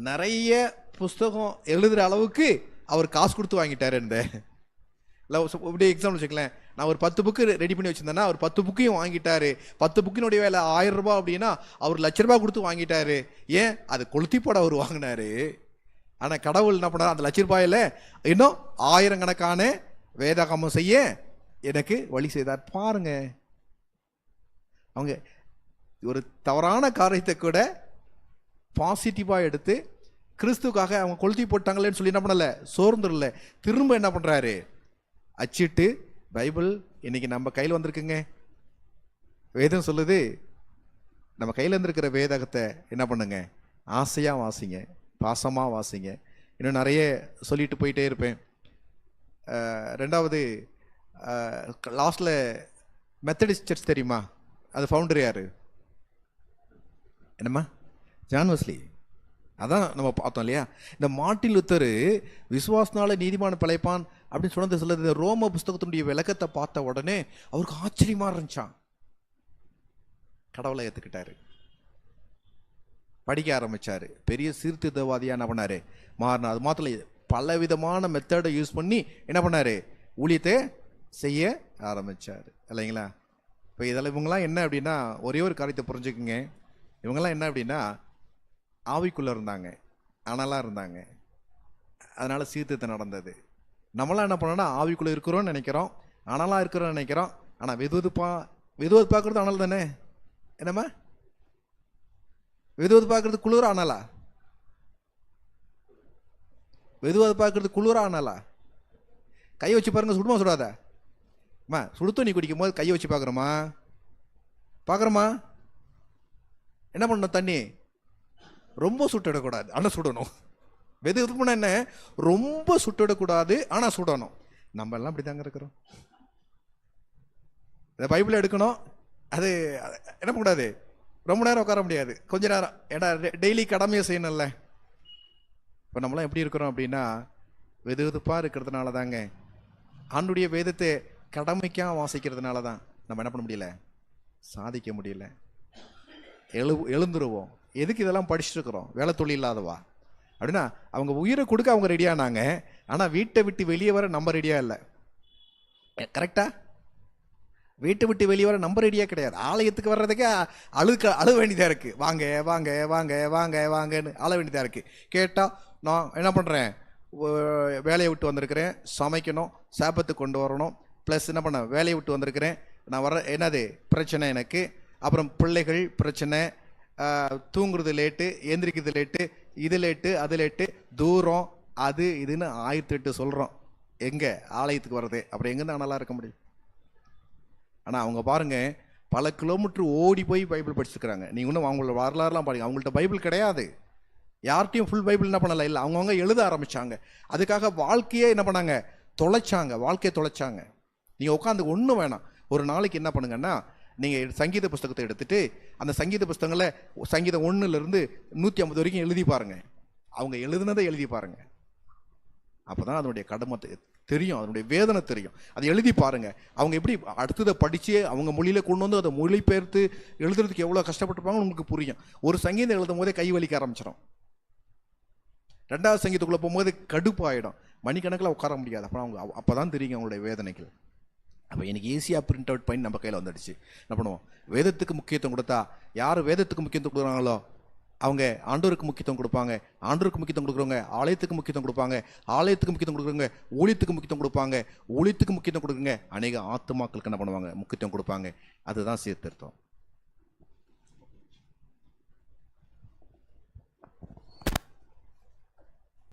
நிறைய புஸ்தகம் எழுதுகிற அளவுக்கு அவர் காசு கொடுத்து வாங்கிட்டாரு. இந்த இல்லை இப்படி எக்ஸாம்பிள் வச்சுக்கலேன், நான் ஒரு 10 புக்கு ரெடி பண்ணி வச்சுருந்தேன்னா அவர் 10 புக்கையும் வாங்கிட்டாரு. 10 புக்கினுடைய வேலை 1000 ரூபாய் அப்படின்னா அவர் ₹1,00,000 கொடுத்து வாங்கிட்டாரு. ஏன், அது கொளுத்தி போட அவர் வாங்கினாரு. ஆனால் கடவுள் என்ன பண்ணார், அந்த ₹1,00,000 இன்னும் 1000 கணக்கான வேதாகமம் செய்ய எனக்கு வழி செய்தார். பாருங்க, அவங்க ஒரு தவறான காரியத்தை கூட பாசிட்டிவாக எடுத்து கிறிஸ்துக்காக அவங்க கொளுத்தி போட்டாங்களேன்னு சொல்லி என்ன பண்ணல, சோர்ந்துடல. திரும்ப என்ன பண்ணுறாரு, அச்சிட்டு பைபிள் இன்னைக்கு நம்ம கையில் வந்திருக்குங்க. வேதம் சொல்லுது, நம்ம கையில் இருந்திருக்கிற வேதகத்தை என்ன பண்ணுங்க, ஆசையாக வாசிங்க, பாசமாக வாசிங்க. இன்னும் நிறைய சொல்லிட்டு போயிட்டே இருப்பேன். ரெண்டாவது, லாஸ்டில் மெத்தடிஸ்ட் சர்ச் தெரியுமா, அது ஃபவுண்டர் யார், என்னம்மா, ஜான் வெஸ்லி. அதான் நம்ம பார்த்தோம் இல்லையா. இந்த மார்ட்டின் லூத்தர் விசுவாசனால நீதிமான் பிழைப்பான் அப்படின்னு சொன்னது சொல்லுது. ரோம புஸ்தகத்தினுடைய விளக்கத்தை பார்த்த உடனே அவருக்கு ஆச்சரியமா இருந்துச்சான். கடவுளை ஏற்றுக்கிட்டாரு, படிக்க ஆரம்பிச்சாரு, பெரிய சீர்திருத்தவாதியா என்ன பண்ணாரு, மாறினா. அது மாத்திரம் பல விதமான மெத்தடை யூஸ் பண்ணி என்ன பண்ணாரு, ஊழியத்தை செய்ய ஆரம்பிச்சாரு இல்லைங்களா. இப்போ இதெல்லாம் இவங்கெல்லாம் என்ன அப்படின்னா, ஒரே ஒரு காரியத்தை புரிஞ்சுக்குங்க, இவங்கெல்லாம் என்ன அப்படின்னா ஆவிக்குள்ளே இருந்தாங்க, அனலாக இருந்தாங்க, அதனால் சீர்திருத்தம் நடந்தது. நம்மளாம் என்ன பண்ணோன்னா ஆவிக்குள்ளே இருக்கிறோன்னு நினைக்கிறோம், அனலாக இருக்கிறோன்னு நினைக்கிறோம். ஆனால் வெதுவது பார்க்குறது அனல் தானே, என்னம்மா, வெதுவது பார்க்குறது குளிர அனலா, வெதுவது பார்க்குறது குளிர அனலா. கையை வச்சு பாருங்க, சுடுமா சுடாத அம்மா, சுடு தண்ணி குடிக்கும் போது கையை வச்சு பார்க்குறோமா, என்ன பண்ணணும், தண்ணி ரொம்ப சுட்டிடக்கூடாது, ஆனால் சுடணும். வெது எதுக்குன்னா என்ன, ரொம்ப சுட்டிடக்கூடாது, ஆனால் சுடணும். நம்ம எல்லாம் அப்படி தாங்க இருக்கிறோம். இந்த பைபிளை எடுக்கணும், அது என்ன பண்ணக்கூடாது, ரொம்ப நேரம் உட்கார முடியாது, கொஞ்ச நேரம். ஏன்னா டெய்லி கடமையை செய்யணும்ல. இப்போ நம்மளாம் எப்படி இருக்கிறோம் அப்படின்னா, வெது வெதுப்பாக இருக்கிறதுனால தாங்க, ஆண்டுடைய வேதத்தை கடமைக்காக வாசிக்கிறதுனால தான் நம்ம என்ன பண்ண முடியல, சாதிக்க முடியல. எழுந்துருவோம். எதுக்கு இதெல்லாம் படிச்சுட்டு இருக்கிறோம், வேலை தொழில் இல்லாதவா அப்படின்னா. அவங்க உயிரை கொடுக்க அவங்க ரெடியானாங்க, ஆனால் வீட்டை விட்டு வெளியே வர நம்ம ரெடியாக இல்லை. கரெக்டா, வீட்டை விட்டு வெளியே வர நம்ம ரெடியாக கிடையாது. ஆலயத்துக்கு வர்றதுக்கே அழ வேண்டியதாக இருக்குது. வாங்க வாங்க வாங்க வாங்க வாங்கன்னு அழ வேண்டியதாக இருக்குது. கேட்டால் நான் என்ன பண்ணுறேன், வேலையை விட்டு வந்திருக்கிறேன், சமைக்கணும், சாப்பத்துக்கு கொண்டு வரணும், ப்ளஸ் என்ன பண்ண, வேலையை விட்டு வந்திருக்கிறேன், நான் வர என்னது பிரச்சனை எனக்கு, அப்புறம் பிள்ளைகள் பிரச்சனை, தூங்குறது லேட்டு, எந்திரிக்கிறது லேட்டு, இது லேட்டு, அது லேட்டு, தூரம், அது இதுன்னு 1008 சொல்கிறோம். எங்கே ஆலயத்துக்கு வர்றது, அப்புறம் எங்கேருந்து நல்லா இருக்க முடியும். ஆனால் அவங்க பாருங்க, பல கிலோமீட்டர் ஓடி போய் பைபிள் படிச்சுருக்கிறாங்க. நீங்கள் இன்னும் அவங்களோட வரலாறுலாம் பாருங்க, அவங்கள்ட்ட பைபிள் கிடையாது, யார்கிட்டையும் ஃபுல் பைபிள் என்ன பண்ணல, இல்லை, அவங்கவுங்க எழுத ஆரம்பித்தாங்க. அதுக்காக வாழ்க்கையே என்ன பண்ணாங்க, வாழ்க்கையை தொலைச்சாங்க. நீங்கள் உட்காந்து ஒன்றும் வேணாம், ஒரு நாளைக்கு என்ன பண்ணுங்கன்னா, நீங்கள் சங்கீத புஸ்தகத்தை எடுத்துகிட்டு அந்த சங்கீத புஸ்தகங்களை சங்கீதம் 1லேருந்து 150 வரைக்கும் எழுதி பாருங்கள். அவங்க எழுதுனதை எழுதி பாருங்கள். அப்போ தான் அதனுடைய கடமை தெரியும், அதனுடைய வேதனை தெரியும். அதை எழுதி பாருங்க. அவங்க எப்படி அடுத்ததை படித்து அவங்க மொழியில கொண்டு வந்து அதை மொழிபெயர்த்து எழுதுறதுக்கு எவ்வளோ கஷ்டப்பட்டுருப்பாங்கன்னு உங்களுக்கு புரியும். ஒரு சங்கீதம் எழுதும் போதே கை வலிக்க ஆரம்பிச்சிடும். 2வது சங்கீதத்துக்குள்ளே போகும்போது கடுப்பாயிடும், மணிக்கணக்கில் உட்கார முடியாது. அப்புறம் அவங்க அப்போ தான் தெரியுங்க அவங்களுடைய வேதனைகள். அப்போ எனக்கு ஈஸியாக பிரிண்ட் அவுட் பண்ணி நம்ம கையில் வந்துடுச்சு. என்ன பண்ணுவோம், வேதத்துக்கு முக்கியத்துவம் கொடுத்தா யார் வேதத்துக்கு முக்கியத்துவம் கொடுக்குறாங்களோ அவங்க ஆண்டவருக்கு முக்கியத்துவம் கொடுப்பாங்க, ஆண்டவருக்கு முக்கியத்துவம் கொடுக்குறவங்க ஆலயத்துக்கு முக்கியத்துவம் கொடுப்பாங்க, ஆலயத்துக்கு முக்கியத்துவம் கொடுக்குறவங்க ஊழியத்துக்கு முக்கியத்துவம் கொடுப்பாங்க, ஊழியத்துக்கு முக்கியத்துவம் கொடுக்குங்க அநேக ஆத்துமாக்களுக்கு என்ன பண்ணுவாங்க, முக்கியத்துவம் கொடுப்பாங்க. அதுதான் சீர்திருத்தம்.